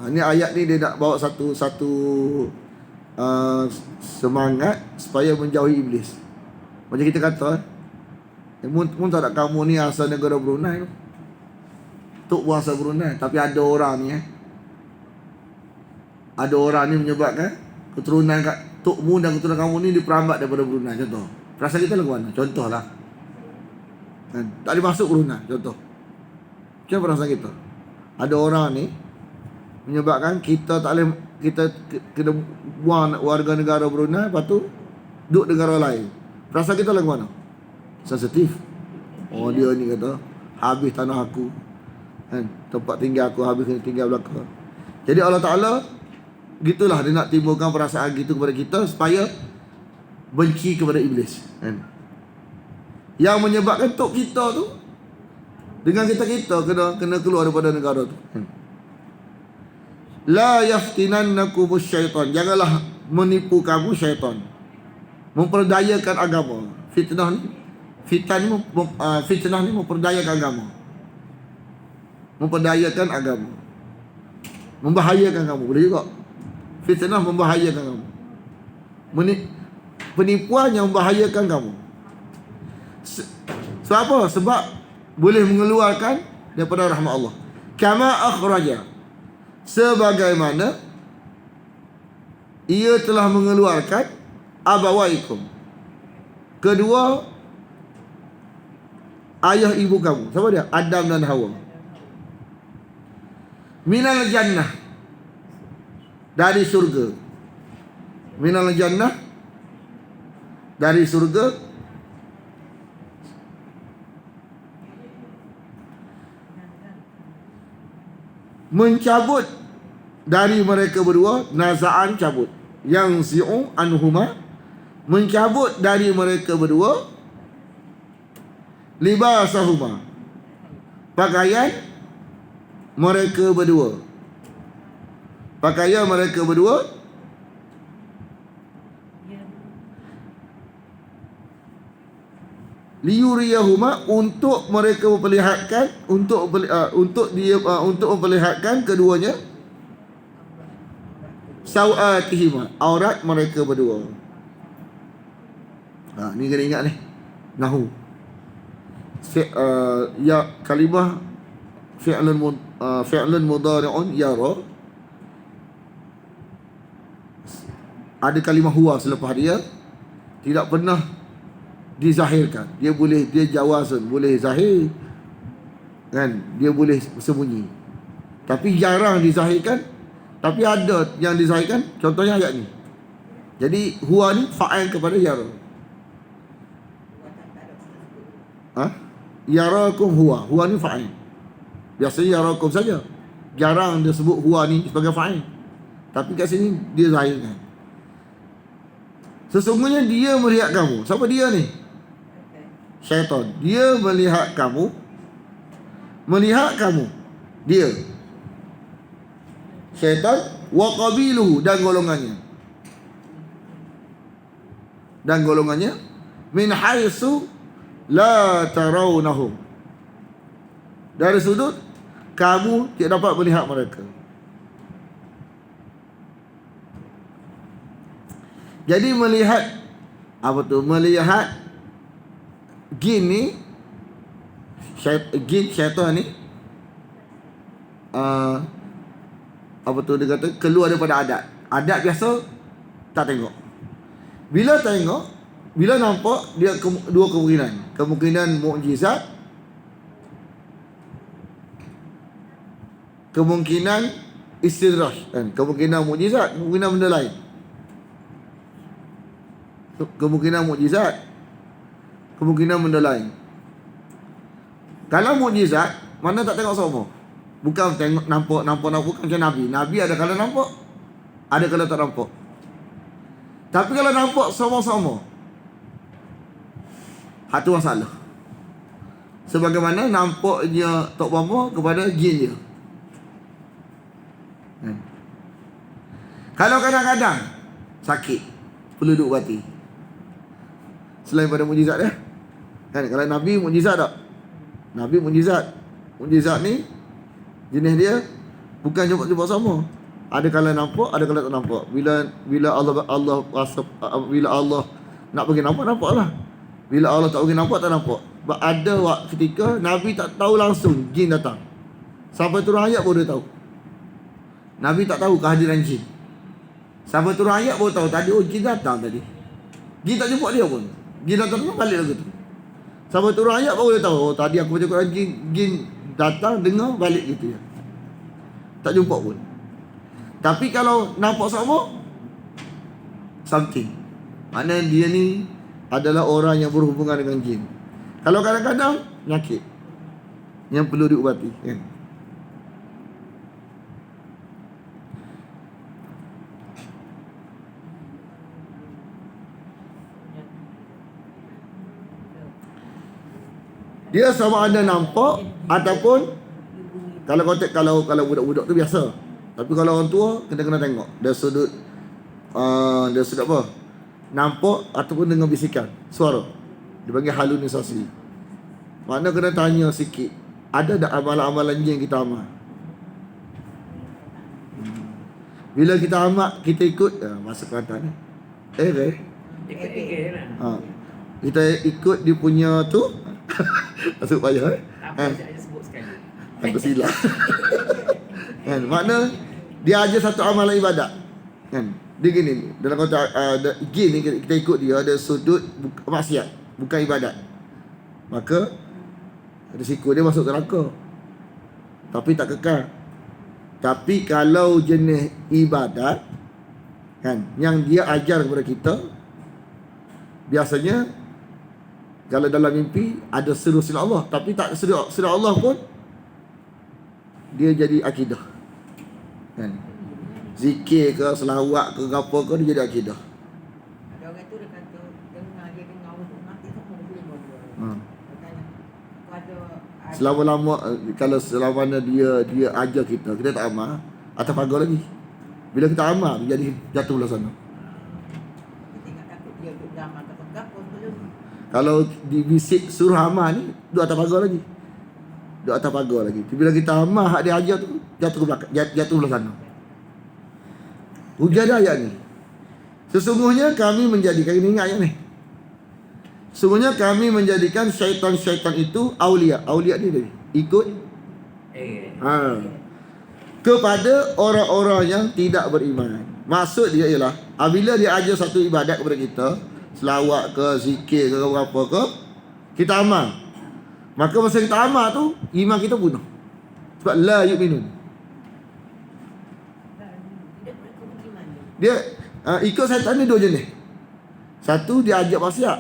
Ni ayat ni dia nak bawa satu semangat supaya menjauhi iblis. Macam kita kata, Mun tak nak kamu ni asal negara Brunei tu. Tok buah asal Brunei. Tapi ada orang ni ada orang ni menyebabkan keturunan kat Tokmu dan keturunan kamu ni diperambat daripada Brunei. Contoh, perasaan kita lagu mana? Contohlah Kan? Tak boleh masuk Brunei, contoh. Macam perasaan kita? Ada orang ni menyebabkan kita tak boleh, kita kena buang warga negara Brunei, lepas tu duduk negara lain. Perasaan kita lagu mana? Sensitif. Oh, dia ni kata habis tanah aku, kan? Tempat tinggal aku habis, kena tinggal belakang. Jadi Allah Ta'ala gitulah, dia nak timbulkan perasaan gitu kepada kita supaya benci kepada iblis, kan? Yang menyebabkan tok kita tu dengan kita kena keluar daripada negara tu. La yaftinannakum syaitan. Janganlah menipu kamu syaitan, memperdayakan agama. Fitnah ni memperdayakan agama, memperdayakan agama, membahayakan kamu. Boleh juga fitnah membahayakan kamu, penipuan yang membahayakan kamu. Sebab apa? Sebab boleh mengeluarkan daripada rahmat Allah. Kama akhraja, sebagaimana ia telah mengeluarkan abawaikum, kedua ayah ibu kamu. Siapa dia? Adam dan Hawa. Minal jannah, dari surga. Minal jannah, dari surga. Mencabut dari mereka berdua, naza'an cabut, yang zi'u anhuma, mencabut dari mereka berdua, libasahuma, pakaian mereka berdua, pakaian mereka berdua, liyuriyahuma, untuk mereka memperlihatkan, untuk memperlihatkan keduanya, sawatihima, aurat mereka berdua. Ni kena ingat ni, nahu. Ya, kalimah fi'lun mudhari'un yara, ada kalimah huwa selepas dia, tidak pernah dizahirkan. Dia jawazun, boleh zahir, kan? Dia boleh sembunyi, tapi jarang dizahirkan. Tapi ada yang dizahirkan, contohnya ayat ni. Jadi huwa ni fa'il kepada yara. Yarakum huwa, huwa ni fa'il. Biasanya yarakum saja, jarang dia sebut huwa ni sebagai fa'il. Tapi kat sini dia zahirkan. Sesungguhnya dia melihat kamu. Siapa dia ni? Syaitan. Dia melihat kamu. Melihat kamu, dia syaitan, wa qabiluhu, dan golongannya, min haitsu la tarawnahum, dari sudut kamu tidak dapat melihat mereka. Jadi melihat apa tu? Melihat jin ni, syaitan ni, apa tu dia kata, keluar daripada adat. Adat biasa tak tengok. Bila tengok, bila nampak, dia dua kemungkinan. Kemungkinan mukjizat, kemungkinan istidraj, kan? Kemungkinan mukjizat, kemungkinan benda lain. Kemungkinan mukjizat, kemungkinan benda lain. Kalau mukjizat, mana tak tengok semua. Bukan tengok nampak bukan macam Nabi. Nabi ada kala nampak, ada kala tak nampak. Tapi kalau nampak sama-sama, satu masalah. Sebagaimana nampaknya Tok Bapa kepada jin dia. Kalau kadang-kadang sakit, perlu duduk ubati, selain pada mukjizat dia, kan? Kalau Nabi mukjizat tak? Nabi mukjizat. Mukjizat ni jenis dia bukan jumpa sama. Ada kala nampak, ada kala tak nampak. Bila Allah nak bagi nampaklah. Bila Allah tak bagi nampak, tak nampak. Sebab ada ketika Nabi tak tahu langsung jin datang. Sampai turun ayat baru dia tahu. Nabi tak tahu kehadiran jin. Sampai turun ayat baru tahu tadi, oh jin datang tadi. Jin tak jumpa dia pun. Jin datang balik lagu tu. Sampai turun ayat baru dia tahu, oh tadi aku baca Quran, jin datang, dengar, balik gitu ya. Tak jumpa pun. Tapi kalau nampak sama, something. Maknanya dia ni adalah orang yang berhubungan dengan jin. Kalau kadang-kadang penyakit yang perlu diubati, kan? Dia sama ada nampak ataupun kalau konteks kalau budak-budak tu biasa. Tapi kalau orang tua kena tengok dari sudut apa? Nampak ataupun dengar bisikan, suara. Dipanggil halusinasi. Makna kena tanya sikit, ada tak amalan-amalan jin kita amal? Bila kita amal, kita ikut masa Kelantan ni. Ikut-ikut lah. Kita ikut dia punya tu. Masuk payah Apa saya sebut sekali. aku silap. Kan, makna dia ajar satu amalan ibadat. Kan? Dia gini, dalam konteks jin ni kita ikut dia ada sudut maksiat, bukan ibadat. Maka risiko dia masuk neraka. Tapi tak kekal. Tapi kalau jenis ibadat kan yang dia ajar kepada kita, biasanya kalau dalam mimpi ada seru sila Allah, tapi tak seru Allah pun dia jadi akidah. Kan? Zikir ke, selawat ke, apa ke, dia jadi akidah. Ada orang tu dia kata dengar untuk mati semua dia boleh buat. Ada Selama-lama kalau selama dia ajar kita tak amal, atas pagar lagi. Bila kita amal, dia jadi jatuh belah sana. kita ingat takut dia duduk dalam atau apa belum. Kalau divisik suruh amal ni, duduk atas pagar lagi. Duduk atas pagar lagi. Bila kita amal hak dia ajar tu, jatuh ke belakang, jatuh belah sana. Hujah ayat ni. Sesungguhnya kami menjadikan, ini ingat ayat ni. Sesungguhnya kami menjadikan syaitan-syaitan itu aulia. Aulia ni dia ikut kepada orang-orang yang tidak beriman. Maksud dia ialah apabila dia ajar satu ibadat kepada kita, selawat ke, zikir ke, apa ke, kita amal. Maka masa kita amal tu, iman kita punah. Sebab la yu'minun. Dia ikut syaitan ni dua jenis. Satu dia ajak maksiat.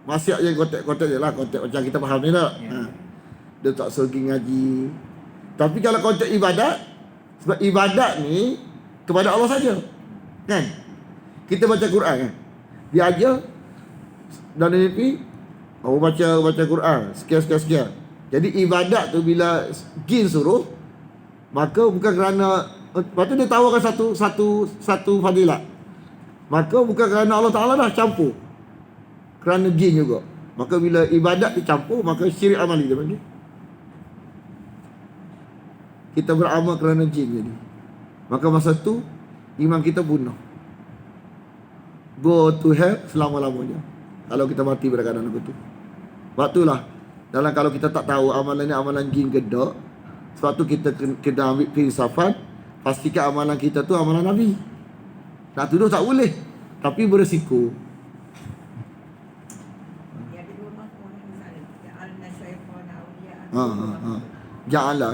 Maksiat yang konteks je lah, konteks macam kita faham ni tak? Dia tak pergi ngaji. Tapi kalau konteks ibadat, sebab ibadat ni kepada Allah saja. Kan? Kita baca Quran kan? Dia ajar dalam mimpi, baca Quran sekian. Jadi ibadat tu bila jin suruh, maka bukan kerana, lepas tu dia tawarkan satu fadilat. Maka bukan kerana Allah Ta'ala dah campur, kerana jin juga. Maka bila ibadat dicampur, maka syirik amali dia panggil. Kita beramal kerana jin jadi. Maka masa tu iman kita punah. Go to hell selama-lamanya kalau kita mati pada keadaan aku tu. Sebab itulah kalau kita tak tahu amalan ni amalan jin ke tak, sebab tu kita kena ambil keinsafan. Pastikan amalan kita tu amalan Nabi. Nak tuduh tak boleh, tapi berisiko. Dia ada dua makna misalnya. Ja'alna syaitan awliya. Ja'ala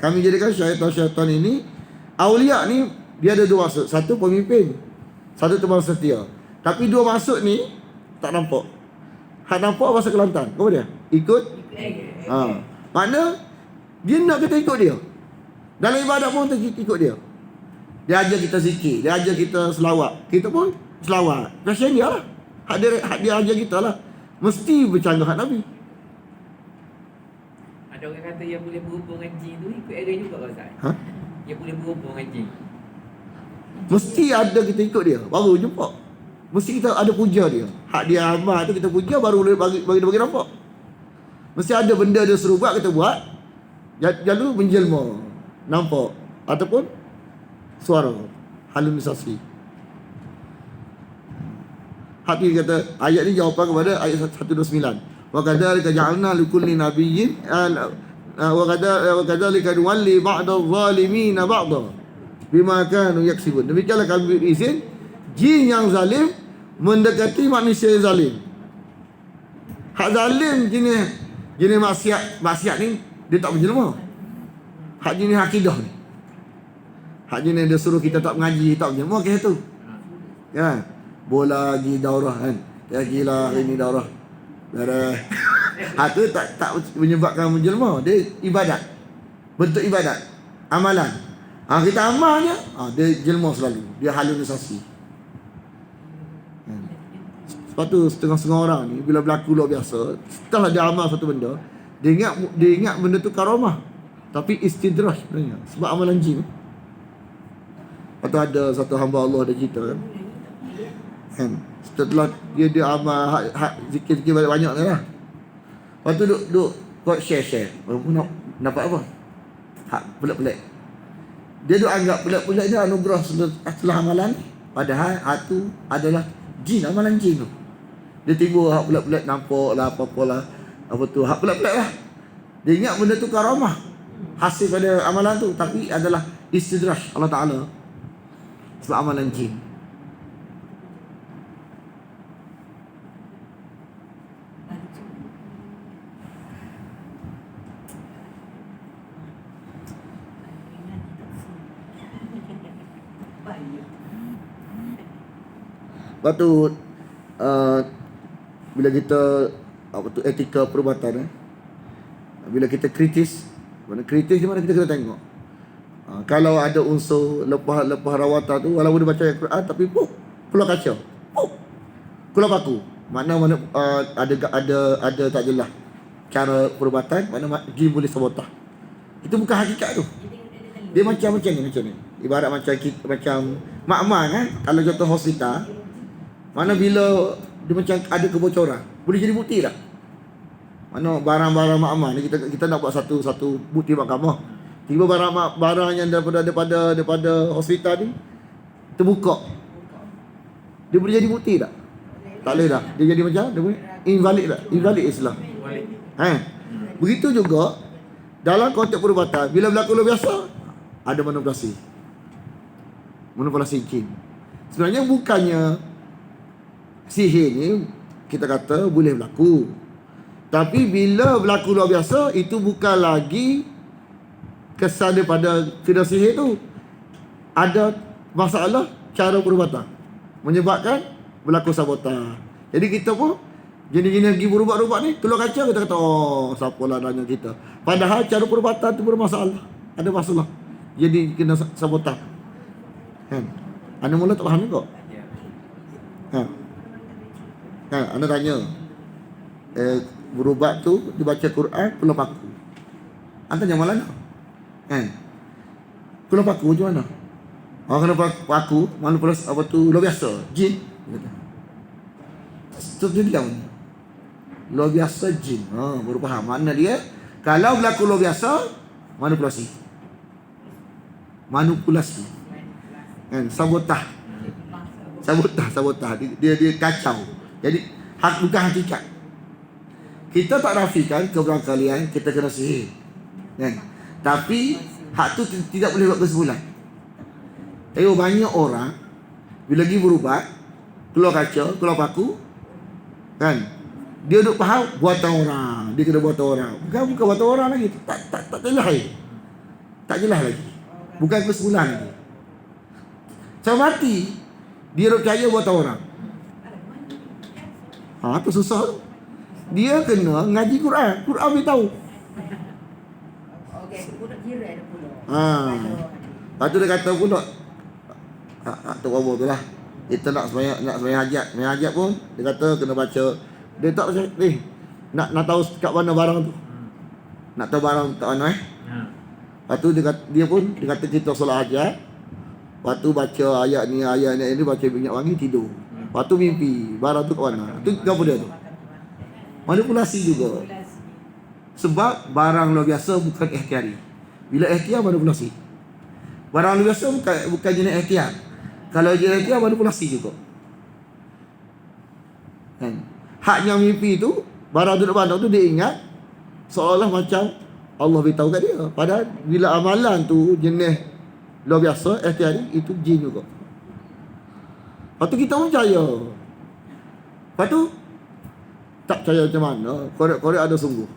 kami jadikan syaitan-syaitan ini aulia ni, dia ada dua maksud. Satu pemimpin, satu teman setia. Tapi dua maksud ni tak nampak. Hak nampak masa Kelantan. Apa dia? Ikut. Makna dia nak kita ikut dia. Dalam ibadat pun kita ikut dia. Dia ajar kita zikir, dia ajar kita selawat, kita pun selawat. Pasien dia lah. Hak dia ajar kita lah. Mesti bercanggah hak Nabi. Ada orang kata yang boleh berhubung dengan jin tu ikut area juga ke Ustaz? Yang boleh berhubung dengan jin. Mesti ada kita ikut dia, baru jumpa. Mesti kita ada puja dia. Hak dia amal tu kita puja, baru boleh bagi nampak. Mesti ada benda dia suruh buat, kita buat. Lalu menjelma, nampak. Ataupun suara, halusinasi. Hak ni kata, ayat ni jawapan kepada ayat 129. Wa kadzalika ja'alna likulli nabiyyin wa kadzalika nuwalli ba'dadh zalimin ba'dha bima kanu yaksibun. Demikianlah kami beri izin jin yang zalim mendekati manusia yang zalim. Hak zalim jenis maksiat ni dia tak menjelma. Hak jenis akidah ni. Hak jenis dia suruh kita tak mengaji, tak menjelma kes tu. Kan? Bola pergi daurah kan. Ya gila hari ni daurah. Beres. Hak tu tak menyebabkan menjelma, dia ibadat. Bentuk ibadat, amalan. Kita amalnya, dia jelma selalu. Dia halusinasi. Sebab tu setengah-setengah orang ni bila berlaku luar biasa, setelah dia amal satu benda, dia ingat benda tu karamah. Tapi istidraj sebenarnya sebab amalan jin. Lepas tu ada satu hamba Allah dia cerita kan. Setelah dia amal zikir-zikir banyak kan lah. Lepas tu duk buat share. Walaupun nak dapat apa? Hak pelik-pelik. Dia duk anggap pelik-pelik ni anugerah setelah amalan. Padahal hak tu adalah jin, amalan jin tu. Dia timbul hak pelik-pelik, nampak lah apa-apa lah. Apa tu, hak pelik-pelik lah. Dia ingat benda tu karamah, hasil pada amalan tu. Tapi adalah istidraj Allah Ta'ala sebab amalan jin. Lepas tu bila kita etika perubatan bila kita kritis di mana kita kena tengok. Kalau ada unsur lepah rawatan tu, walaupun dia baca Al-Quran tapi keluar kaca, keluar paku, mana ada tak jelas cara perubatan, mana jin boleh sabotah. Itu bukan hakikat tu. Dia macam ni. Ibarat macam makmal kan. Kalau contoh hospital, mana bila dia macam ada kebocoran, boleh jadi bukti tak? Mana barang-barang makmal ni kita nak buat satu bukti mahkamah. Tiba barang yang daripada hospital ni terbuka, dia boleh jadi bukti tak? Tak boleh tak? Dia jadi macam dia boleh invalid tak? Invalid Islam. Begitu juga dalam konteks perubatan, bila berlaku luar biasa, ada manipulasi jin. Sebenarnya bukannya sihir ni kita kata boleh berlaku, tapi bila berlaku luar biasa, itu bukan lagi kesan daripada tidak sihir tu. Ada masalah cara perubatan menyebabkan berlaku sabotah. Jadi kita pun jenis-jenis pergi berubat-ubat ni, keluar kaca kita kata siapalah nanya kita. Padahal cara perubatan tu bermasalah, ada masalah, jadi kena sabotah kan. Anda mula tak faham kok. Anda tanya berubat tu dibaca Quran keluar paku, anda tanya malah kan, keluar paku macam mana? Kena paku mana pula apa tu luar biasa jin tu dia luar biasa jin. Baru faham mana dia. Kalau berlaku luar biasa, manipulasi kan, sabotah. Dia kacau. Jadi bukan hakikat. Kita tak nafikan keberangkalian kita kena sihir kan, tapi hak tu tidak boleh buat kesimpulan. Banyak orang bila pergi berubat, keluar kaca, keluar paku kan, dia duk faham buatan orang, dia kena buatan orang. Bukan buatan orang lagi. Tak jelas lagi. Bukan kesimpulan lagi. Sampai mati dia duk percaya buatan orang. Tu susah tu. Dia kena ngaji Quran. Quran beritahu. Lepas tu dia kata pula, Tok Abu tu lah, kita nak sembahyang hajat pun dia kata kena baca. Dia tak baca nak tahu kat mana barang tu. Nak tahu barang kat mana Lepas tu dia kata kita solat hajat. Lepas tu baca ayat ni baca minyak wangi, tidur. Lepas tu mimpi barang tu kat mana. Tu apa dia tu? Manipulasi juga. Sebab barang luar biasa bukan ikhtiari. Bila ikhtiar manipulasi. Barang luar biasa bukan jenis ikhtiar. Kalau jenis ikhtiar manipulasi juga kan. Haknya mimpi tu, barang tu depan tu dia ingat seolah macam Allah beritahu kat dia. Padahal bila amalan tu jenis luar biasa ikhtiari, itu jin juga. Lepas tu kita percaya. Lepas tu Tak percaya macam mana? Korek-korek ada sungguh.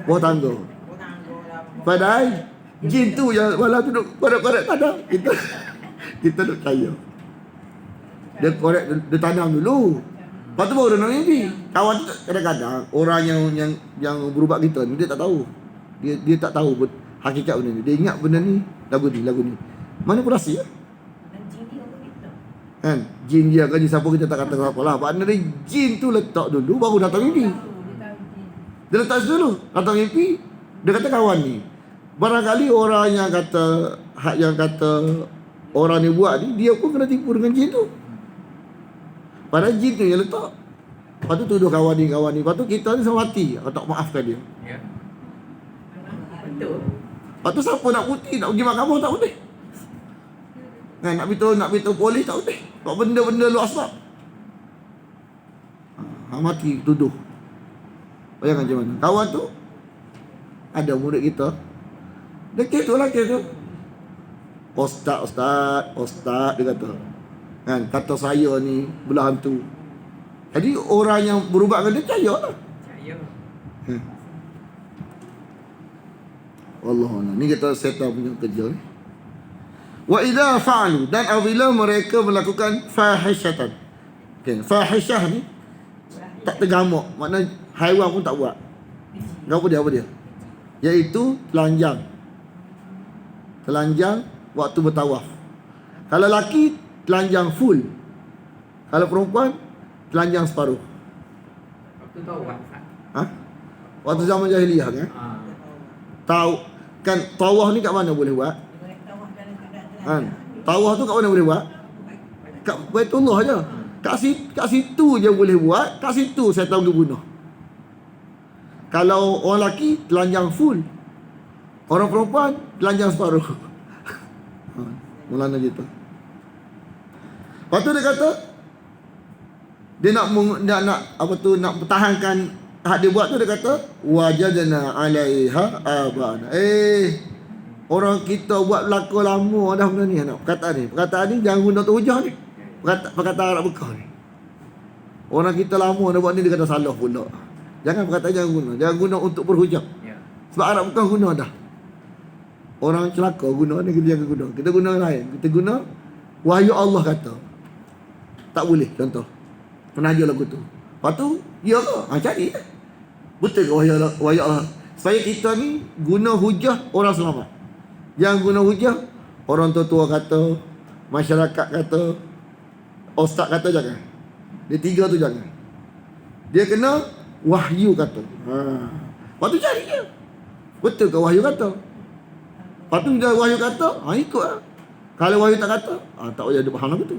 Buah tangga. Buah tangga lah. Padahal jin tu yang malah duduk korek-korek tanam. Kita duk percaya. Dia korek, dia tanam dulu. Lepas tu baru dia nak mimpi. Kawan tu kadang-kadang orang yang berubat kita ni dia tak tahu. Dia tak tahu hakikat benda ni. Dia ingat benda ni lagu ni. Mana pun rahsia. Dan jin dia apa kita? Kan? Jin dia kan siapa kita tak kata apa lah. Maknanya dia jin tu letak dulu baru datang mimpi. Dia letak dulu datang mimpi. Dia kata kawan ni. Barangkali orang yang kata orang ni buat ni, dia pun kena tipu dengan jin tu. Padahal jin tu yang letak. Lepas tu tuduh kawan ni. Lepas tu kita ni sama hati tak maafkan dia. Ya. Betul. Lepas tu siapa nak putih, nak pergi mahkamah tak boleh. Kan, nak beritahu polis tak boleh. Sebab benda-benda luar sebab. Mati tuduh. Bayangkan macam mana. Kawan tu ada murid kita. Dia kata Ustaz dia kata. Kan, kata saya ni belah hantu. Jadi orang yang berubat dengan dia percaya lah. Percaya. Wallahualam. Ni kita setan punya kerja ni. Wa idza fa'alu, dan apabila mereka melakukan fahishatan. Okay, fahishah ni tak tergamak, maknanya haiwan pun tak buat. Apa dia? Iaitu telanjang waktu bertawaf. Kalau lelaki telanjang full. Kalau perempuan telanjang separuh. Waktu tawaf. Waktu zaman jahiliah kan? Tahu kan tawaf ni kat mana boleh buat? Kan? Tawaf tu kat mana boleh buat? Kat Baitullah aja. Kat situ je boleh buat. Kat situ saya tahu dia bunuh. Kalau orang lelaki telanjang full. Orang perempuan telanjang separuh. Mulanya gitu. Lepas tu dia kata dia nak pertahankan hak dia buat tu. Dia kata wajadna 'alaiha abana. Orang kita buat belaka lama dah benda ni. Perkataan ni jangan guna untuk hujah ni. Perkataan Arab Bekah ni. Orang kita lama dah buat ni, dia kata salah pula. Jangan Jangan guna untuk berhujah. Ya. Sebab Arab Bekah guna dah. Orang celaka guna ni, kita jangan guna. Kita guna lain. Kita guna wahyu Allah kata. Tak boleh, contoh. Penaja lagu tu. Lepas tu, ya ke? Cari. Betul ke wahyu Allah? Supaya kita ni guna hujah orang selamat. Yang guna hujah orang tua kata, masyarakat kata, ustaz kata jangan. Dia tiga tu jangan. Dia kena wahyu kata. Lepas tu cari je. Betul ke wahyu kata? Lepas tu bila wahyu kata, ikut lah. Kalau wahyu tak kata, tak payah dia faham lagu tu.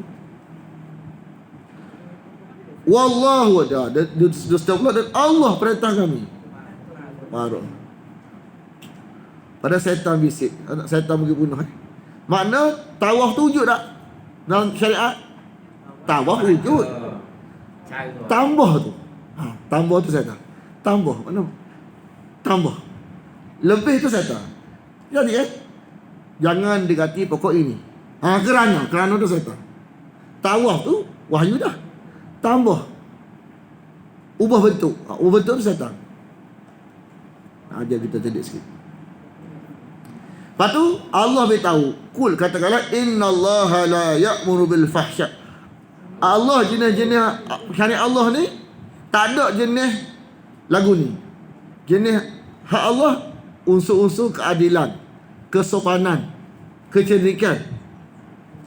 Wallahu ada. Dusta pula dan Allah perintah kami. Baru. Pada setan bisik. Setan pergi bunuh. Makna tawaf tu wujud tak? Dalam syariat. Tawaf wujud. Tambah tu. Tambah tu setan. Tambah. Mana? Tambah. Lebih tu setan. Jadi jangan dekati pokok ini. Kerana tu setan. Tawaf tu wahyu dah. Tambah. Ubah bentuk. Ubah bentuk tu setan. Ajar kita cerdik sikit. Lepas tu Allah beritahu, kul katakanlah innallaha la ya'muru bil fahsya. Allah jenis syariat Allah ni tak ada jenis lagu ni. Jenis hak Allah unsur-unsur keadilan, kesopanan, kecerdikan.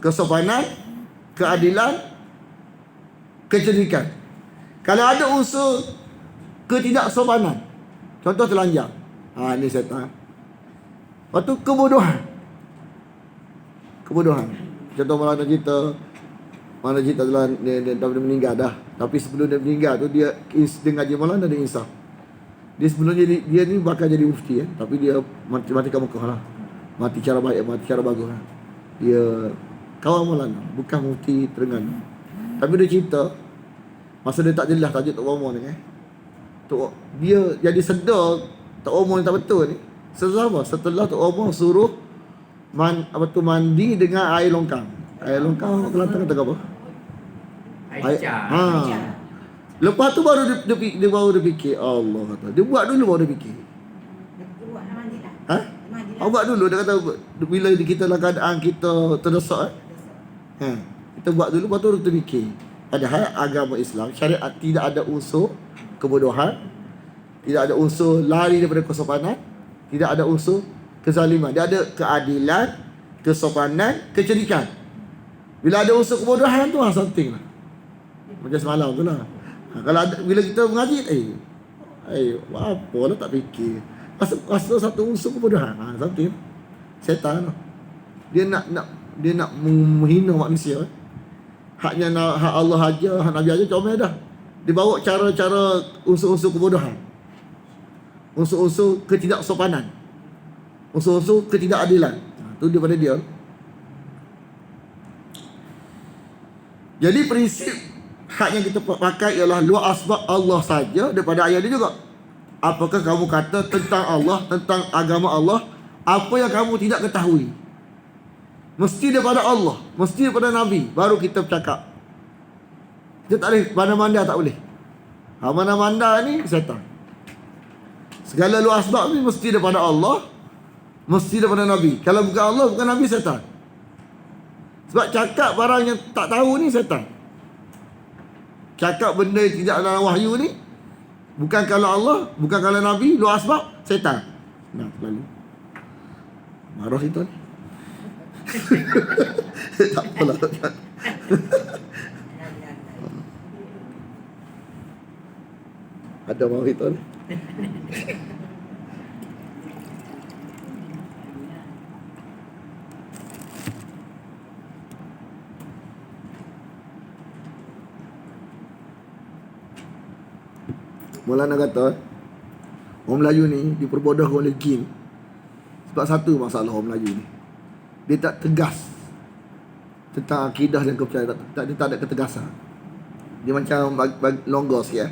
Kesopanan, keadilan, kecerdikan. Kalau ada unsur ketidaksopanan, contoh telanjang. Ni setan. Lepas tu kebodohan. Contoh mana cerita dia meninggal dah. Tapi sebelum dia meninggal tu dia ngaji malam dah ada insaf. Dia sebelum dia ni bakal jadi mufti tapi dia mati kat Mekah lah. Mati cara baik, mati cara bagus lah. Dia kawan malam, bukan mufti Terengganu. Tapi dia cerita masa dia tak jelas tajuk Tok Omar ni dia jadi sedar Tok Omar ni tak betul ni. Setelah Tok Omar suruh mandi dengan air longkang. Air longkang Kelantan kata apa? Air Lepas tu baru dia baru dia fikir. Allah kata. Dia buat dulu baru dia fikir. Dia buat nak mandi lah. Ha? Dia mandi lah. Awak buat dulu. Dia kata bila kita dalam keadaan kita terdesak. Ha. Kita buat dulu, lepas tu kita fikir. Padahal agama Islam, syariat tidak ada unsur kebodohan, tidak ada unsur lari daripada kesopanan, tidak ada unsur kezaliman. Dia ada keadilan, kesopanan, kecerdikan. Bila ada unsur kebodohan tu something lah. Macam semalam tu lah. Kalau ada, bila kita mengaji, apa lah tak fikir. Rasa satu unsur kebodohan. Something. Setan lah. Dia nak menghina manusia. Haknya hak Allah aja, hak Nabi aja comel dah. Dia bawa cara-cara unsur-unsur kebodohan. Unsur-unsur ketidaksopanan. Unsur-unsur ketidakadilan. Tu daripada dia. Jadi prinsip hak yang kita pakai ialah luar asbab Allah saja daripada ayat dia juga. Apakah kamu kata tentang Allah, tentang agama Allah, apa yang kamu tidak ketahui? Mesti daripada Allah, mesti daripada Nabi, baru kita bercakap. Kita tak boleh mana-mana, tak boleh. Mana-mana ni setan. Segala luar asbab ni mesti daripada Allah, mesti daripada Nabi. Kalau bukan Allah, bukan Nabi, setan. Sebab cakap barang yang tak tahu ni setan. Cakap benda yang tidak dalam wahyu ni, bukan kalau Allah, bukan kalau Nabi, luar asbab, setan. Nah, lalu marah itu ni. Tak apalah. Ada marah itu ni. Maulana kata orang Melayu ni diperbodohkan oleh jin. Sebab satu masalah orang Melayu ni, dia tak tegas tentang akidah dan kepercayaan. Dia tak ada ketegasan. Dia macam longgar sikit.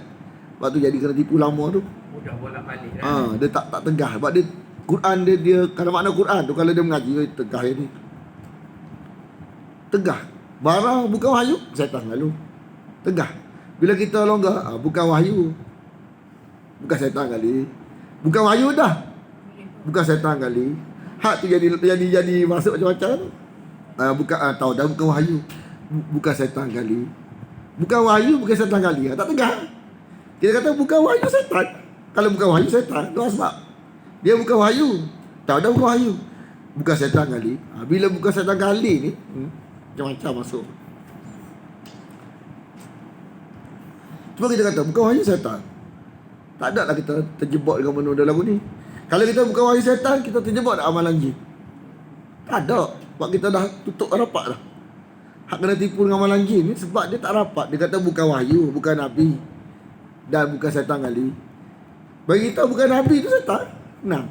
Sebab tu jadi kena tipu lama tu. Mudah bolak-balik kan. Dia tak tegas. Sebab dia Quran dia kalau makna Quran tu, kalau dia mengaji tegas ni. Tegas. Barang bukan wahyu, setan lalu. Tegas. Bila kita longgar, bukan wahyu, bukan setan kali. Bukan wahyu dah, bukan setan kali. Hak tu jadi masuk macam-macam. Bukan tahu dah, bukan wahyu, bukan setan kali. Bukan wahyu, bukan setan kali. Tak tegas. Kita kata bukan wahyu, setan. Kalau bukan wahyu, setan. Dua sebab. Dia bukan wahyu, tahu dah bukan wahyu, bukan setan kali. Bila bukan setan kali ni, macam-macam masuk. Cuma kita kata bukan wahyu, setan. Tak ada lah kita terjebak dengan benda dalam lagu ni. Kalau kita bukan wahyu setan, kita terjebak dengan amalan jin. Tak ada. Sebab kita dah tutup rapat dah. Hak kena tipu dengan amalan jin ni sebab dia tak rapat. Dia kata bukan wahyu, bukan Nabi, dan bukan setan kali. Bagi kita bukan Nabi tu setan. Nah,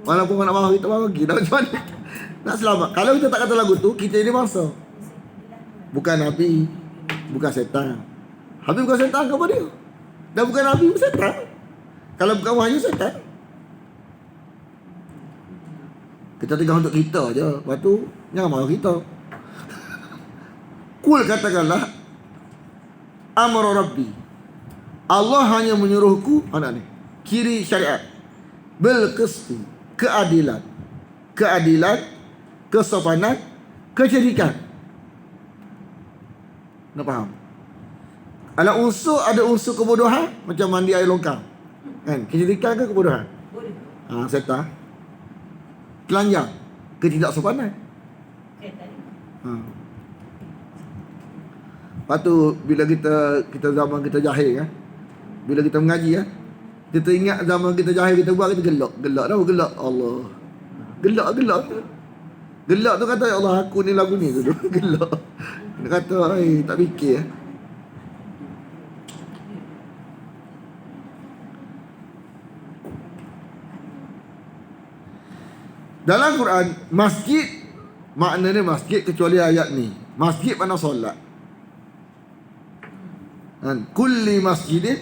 walaupun nak marah kita marah lagi. Dah macam mana nak selamat. Kalau kita tak kata lagu tu, kita ini bangsa. Bukan Nabi, bukan setan. Habis bukan setan ke apa dia? Dah bukan Nabi, bukan setan. Kalau bukan wahyu, setan. Kita tegas untuk kita je. Lepas tu jangan marah kita. Kul katakanlah, amara Rabbi, Allah hanya menyuruhku, anak ni, kiri syariat, bil qisti, keadilan, kesopanan, kecerdikan. Nak faham? Ada unsur kebodohan, macam mandi air longkang. Kan? Kecerdikan ke kebodohan? Setan. Telanjang, ketidaksopanan. Lepas tu bila kita zaman kita jahil kan, bila kita mengaji kan, kita teringat zaman kita jahil, kita buat, kita gelak dah, Allah. Gelak tu kata, ya Allah, aku ni lagu ni tu. Gelak. Dia kata, tak fikir. Dalam Quran, masjid, maknanya masjid kecuali ayat ni. Masjid mana solat. Kan? Kulli masjidin,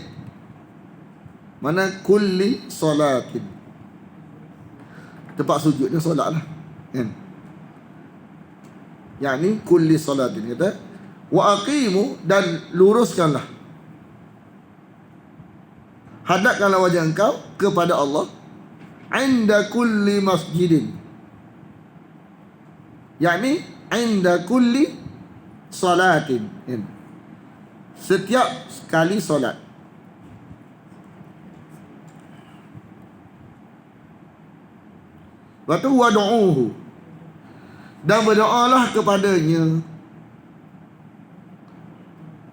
mana kulli solatin. Tempat sujud dia solat lah. Kan? Yang ni kulli solatin. Kata, wa aqimu, dan luruskanlah. hadapkanlah wajah engkau kepada Allah inda kulli masjidin, yakni inda kulli salatin, setiap kali solat. Lepas tu wad'uhu, dan berdoalah kepadanya.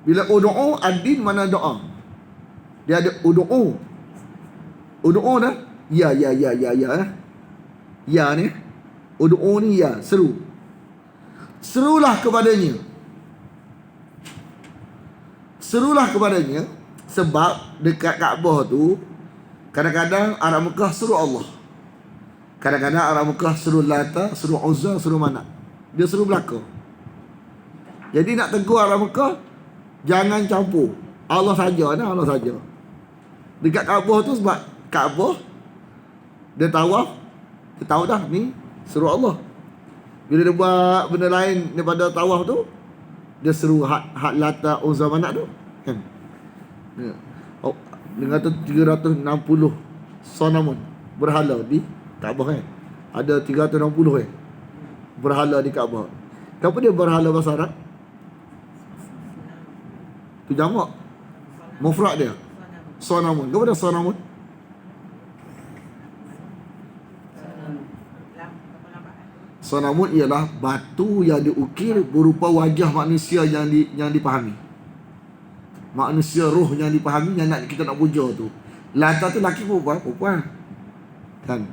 Bila ud'u, ad-din mana doa. Dia ada ud'u. Ud'u dah. Ya. Ya ni. Ud'u ni ya, seru. Serulah kepadanya. Serulah kepadanya. Sebab dekat Kaabah tu, kadang-kadang Arab Mekah seru Allah. Kadang-kadang Arab Mekah seru Lata, seru Uzza, seru Manat. Dia seru belaka. Jadi nak tegur Arab Mekah, jangan campur. Allah saja, Allah saja. Dekat Kaabah tu, sebab Kaabah dia tawaf, dia tahu dah ni seru Allah. Bila dia buat benda lain daripada tawaf tu, dia seru hak Lata, Uzza, Manat tu, kan? Dengan tu 360 sonamun berhala di Kaabah, kan? Ada 360 berhala di Kaabah. Kenapa dia berhala bahasa Arab? Tu jamak. Mufrad dia sonamun. Kenapa dia sonamun? Sonamun ialah batu yang diukir berupa wajah manusia yang dipahami. Manusia roh yang dipahami, yang kita nak puja tu. Lata tu laki perempuan. Kan?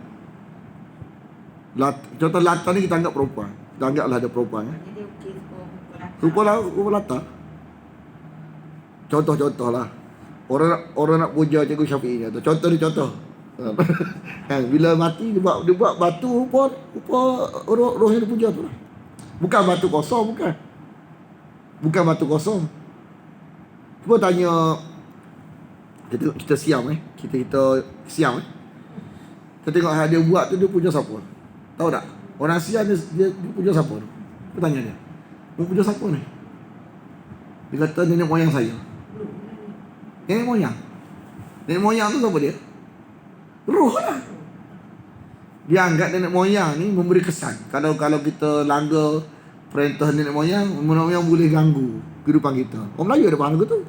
Contoh Lata ni kita anggap perempuan. Kita anggaplah ada perempuan. Rupa Lata. Contoh lah. Orang nak puja Cikgu Syafi'i ni. Contoh ni. Kan, bila mati dia buat batu rupa roh yang dipuja tu lah. Bukan batu kosong, bukan batu kosong. Cuba tanya, kita siam kita siam kita tengok dia buat tu, dia puja siapa? Tahu tak? Orang siam dia puja siapa? Kita tanya dia, mau puja siapa ni? Dia kata nenek moyang saya. Nenek moyang tu siapa dia? Roh lah. Dia anggap nenek moyang ni memberi kesan. Kalau kita langgar perintah nenek moyang boleh ganggu kehidupan kita. Orang Melayu ada faham ke tu?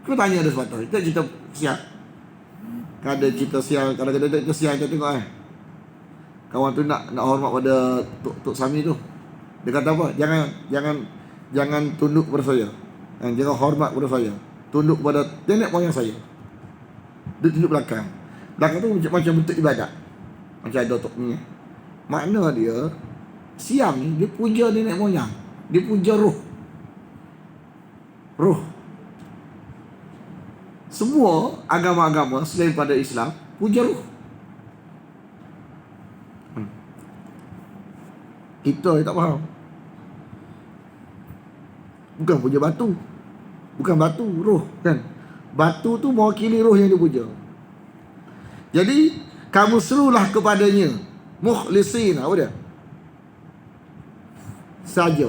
Kita tanya dia sepatah. Kita cerita siang. Ada cerita siang. Kalau kita cerita siang, kita tengok kawan tu nak hormat pada Tok Sami tu. Dia kata apa? Jangan tunduk kepada saya. Jangan hormat kepada saya. Tunduk kepada nenek moyang saya. Dia tunjuk belakang. Belakang tu macam bentuk ibadat. Macam ada tok ni. Makna dia, siam ni, dia puja nenek moyang. Dia puja roh. Semua agama-agama selain pada Islam puja roh. Kita tak faham. Bukan puja batu. Bukan batu, roh, kan? Batu tu mewakili roh yang dipuja. Jadi kamu serulah kepadanya mukhlisin. Apa dia?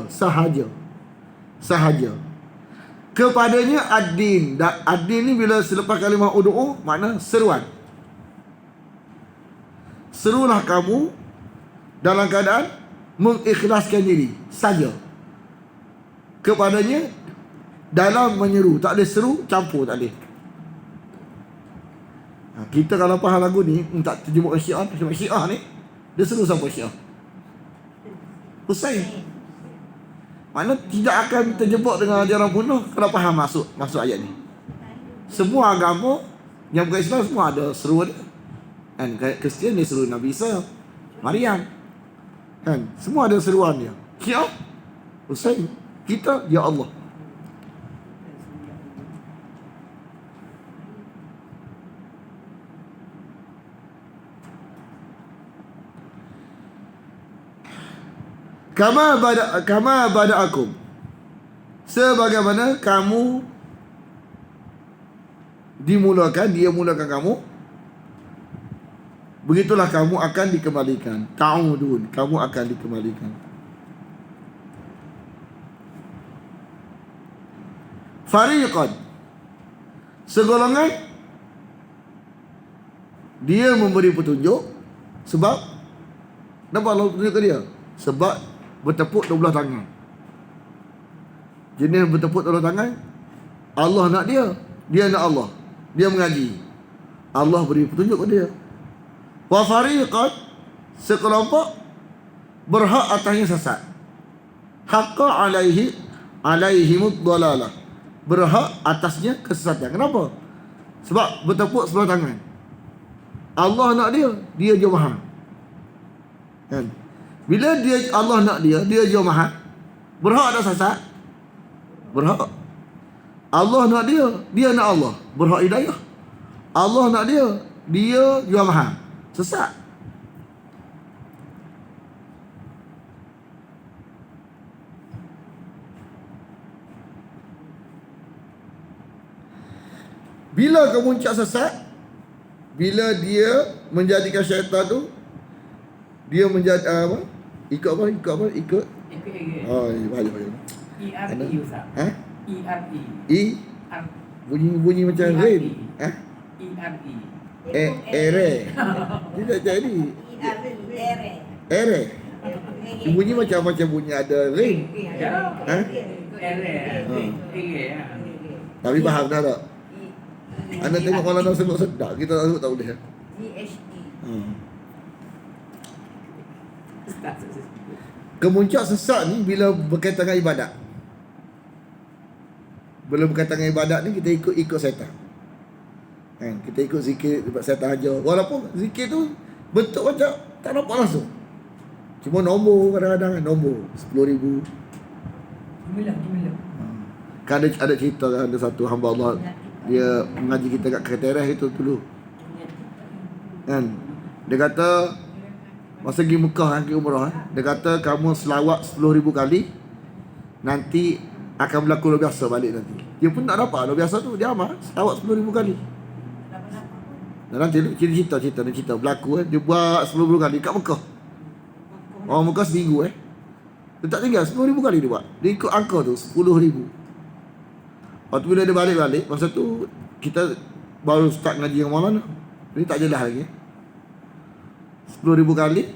Sahaja. Kepadanya ad-din. Ad-din ni bila selepas kalimah ud'u, makna seruan. Serulah kamu dalam keadaan mengikhlaskan diri saja kepadanya dalam menyeru. Tak ada seru campur, tak ada. Kita kalau faham lagu ni, tak terjemuk Syiah ni, dia seru siapa Syiah? Husain. Maknanya tidak akan terjebak dengan ajaran bunuh kalau faham masuk ayat ni. Semua agama yang bukan Islam semua ada seru dia. Kan, Kristian dia seru Nabi Isa, Maryam. Kan, semua ada seruan dia. Syiah, Husain. Kita, ya Allah. Kama bada'akum, sebagaimana kamu dimulakan, dia mulakan kamu, begitulah kamu akan dikembalikan. Ta'udun, kamu akan dikembalikan. Fariqan, segolongan Dia memberi petunjuk sebab kenapa Allah tunjuk ke dia? Sebab bertepuk 12 tangan. Jenis bertepuk 12 tangan, Allah nak dia, dia nak Allah. Dia mengaji, Allah beri petunjuk ke dia. Wa fariqan, sekelompok berhak atasnya sesat. Haqqa alaihimud dalalah, berhak atasnya kesesatan. Kenapa? Sebab bertepuk sebelah tangan. Allah nak dia, dia jauh mahal. Kan? Bila Allah nak dia, dia jauh mahal. Berhak ada sesat? Berhak. Allah nak dia, dia nak Allah. Berhak hidayah. Allah nak dia, dia jauh mahal. Sesat. Bila kemuncak sesat, bila dia menjadikan syaitan tu, dia menjadi apa? Ikut apa? Ikut. Oh, baik. ERE Ustaz. Ha? ERE. R. Bunyi macam rain. Ha? ERE. Ere. Dia tak jadi. Ere. Bunyi macam bunyi ada rain. Ya. Ha? ERE. ERE. Tapi faham dah tak? Anda tengok kalau nak sebut sedap, kita tak sebut tak boleh. GHE. Kemuncak sesat ni bila berkaitan dengan ibadat. Bila berkaitan dengan ibadat ni, kita ikut setan. Kan? Kita ikut zikir setan aja. Walaupun zikir tu bentuk macam tak nampak langsung. Cuma nombor kadang-kadang, nombor 10,000. Jumlah. Kan ada cerita, ada satu hamba Allah, dia mengaji kita kat Keteras itu dulu. Kan? Dia kata masa pergi Mekah pergi umrah, dia kata kamu selawat 10,000 kali, nanti akan berlaku luar biasa balik nanti. Dia pun tak dapat luar biasa tu, dia amal selawat 10,000 kali. Dan nanti cerita berlaku dia buat 10,000 kali kat Mekah. Orang Mekah seminggu dia tak tinggal 10,000 kali dia buat. Dia ikut angka tu 10,000. Waktu bila dia balik, masa tu kita baru start ngaji dengan Maulana. Jadi tak jelas lagi. 10,000 kali.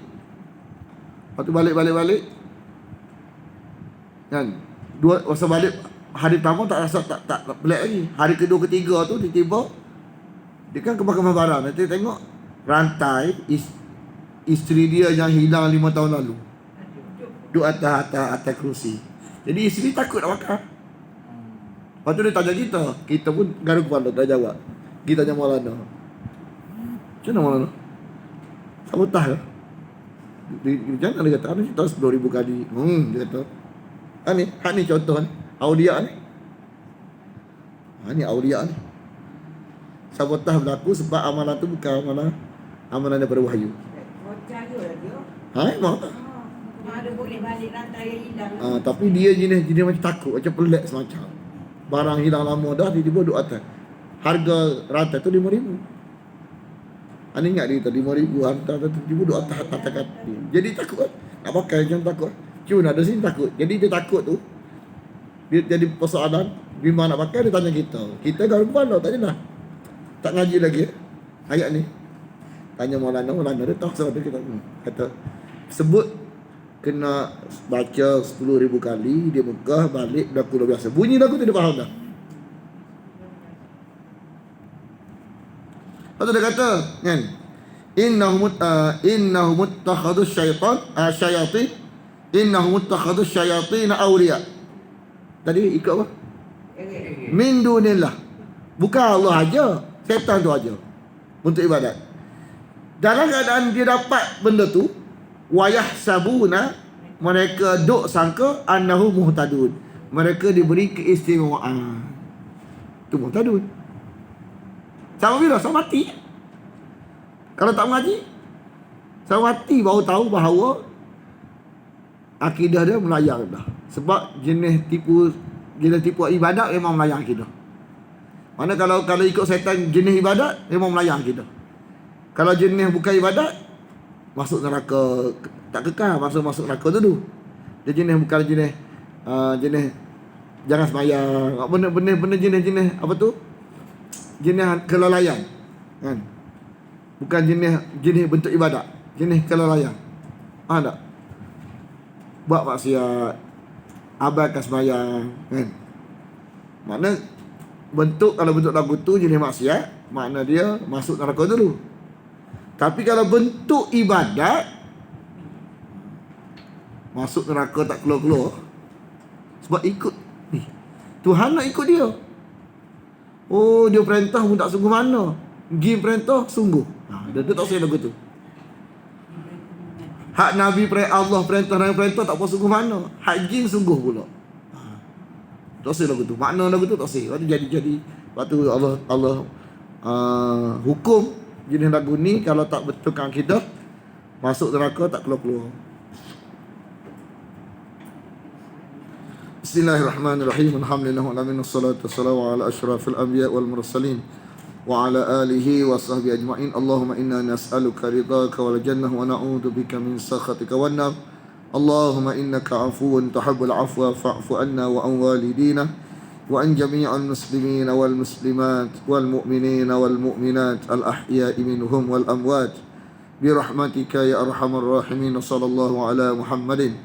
Waktu balik kan, masa balik hari pertama tak rasa tak pelik lagi. Hari kedua ketiga tu tiba-tiba dia kan kemar-kemar barang. Nanti tengok rantai isteri dia yang hilang 5 tahun lalu duduk atas kerusi. Jadi isteri takut nak makan. Lepas tu dia tanya kita pun garuk kepala tak jawab. Kita tanya Maulana, macam mana Maulana? Sabotah ke? Dia jangan dia kata, ada cerita 10,000 kali. Dia kata, ni contoh ni, aulia ni. Ni aulia ni. Sabotah berlaku sebab amalan tu bukan amalan daripada wahyu. Bocah je lah dia. Memang. Ada boleh balik rantai yang hilang. Tapi dia jenis macam takut, macam pelik semacam. Barang hilang lama dah, tiba-tiba duduk atas. Harga rantai tu 5,000. Anda ingat dia kata 5,000 hantar tiba-tiba duduk atas kaki. Jadi takut nak pakai macam takut. Cuma ada sini takut. Jadi dia takut tu, dia jadi persoalan. Bila nak pakai dia tanya kita. Kita garuk kepala tak jelas. Tak ngaji lagi ayat ni. Tanya Maulana dia tahu sebab dia kata sebut kena baca 10,000 kali, dia Mekah balik berlaku luar biasa. Bunyi lagu tu dia faham dah. Lepas tu dia kata kan, innahum muttakhadus syayatin innahum muttakhadus syayatin awliya. Tadi ikut apa? Min dunillah. Bukan Allah aja, setan tu aja untuk ibadat. Dalam keadaan dia dapat benda tu, wayah sabuna, mereka duk sangka annahu muhtadun, mereka diberi keistimewaan. Tu muhtadun. Sama bila? Sama mati. Kalau tak mengaji, sama mati baru tahu bahawa akidah dia melayang dah. Sebab jenis tipu ibadat memang melayang akidah. Mana kalau ikut setan jenis ibadat memang melayang akidah. Kalau jenis bukan ibadat, masuk neraka, tak kekal, masuk neraka tu dulu. Dia jenis bukan jenis jangan sembahyang, benda jenis apa tu? Jenis kelalaian. Kan? Bukan jenis bentuk ibadat, jenis kelalaian. Tak? Buat maksiat, abaikan sembahyang, kan? Makna kalau bentuk lagu tu jenis maksiat, makna dia masuk neraka dulu. Tapi kalau bentuk ibadat, masuk neraka tak keluar-keluar. Sebab ikut ni. Tuhan nak ikut dia. Oh, dia perintah pun tak sungguh mana. Pergi perintah sungguh. Dia tak sayang lagu tu. Hak Nabi Allah perintah tak apa sungguh mana. Hak jin sungguh pula. Tak sayang lagu tu. Makna lagu tu tak sayang. Waktu jadi. Waktu Allah hukum jenis lagu ni, kalau tak betulkan akidah, masuk neraka tak keluar-keluar. Bismillahirrahmanirrahim. Alhamdulillah wassalatu wassalamu ala asyrafil anbiya wal mursalin wa ala alihi wa sahbihi ajma'in. Allahumma inna nas'aluka ridhaka wal jannah wa na'udzu bika min sakhatika wan nar. Allahumma innaka 'afuwun tuhibbul 'afwa fa'fu 'anna wa an walidina wa an jami'al muslimina wal muslimat wal mu'minina wal mu'minat al ahya'i minhum wal amwat bi rahmatika ya arhamar rahimin. Sallallahu ala Muhammadin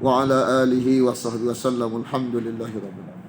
wa ala alihi wa sahbihi wa sallam. Alhamdulillahi rabbil alamin.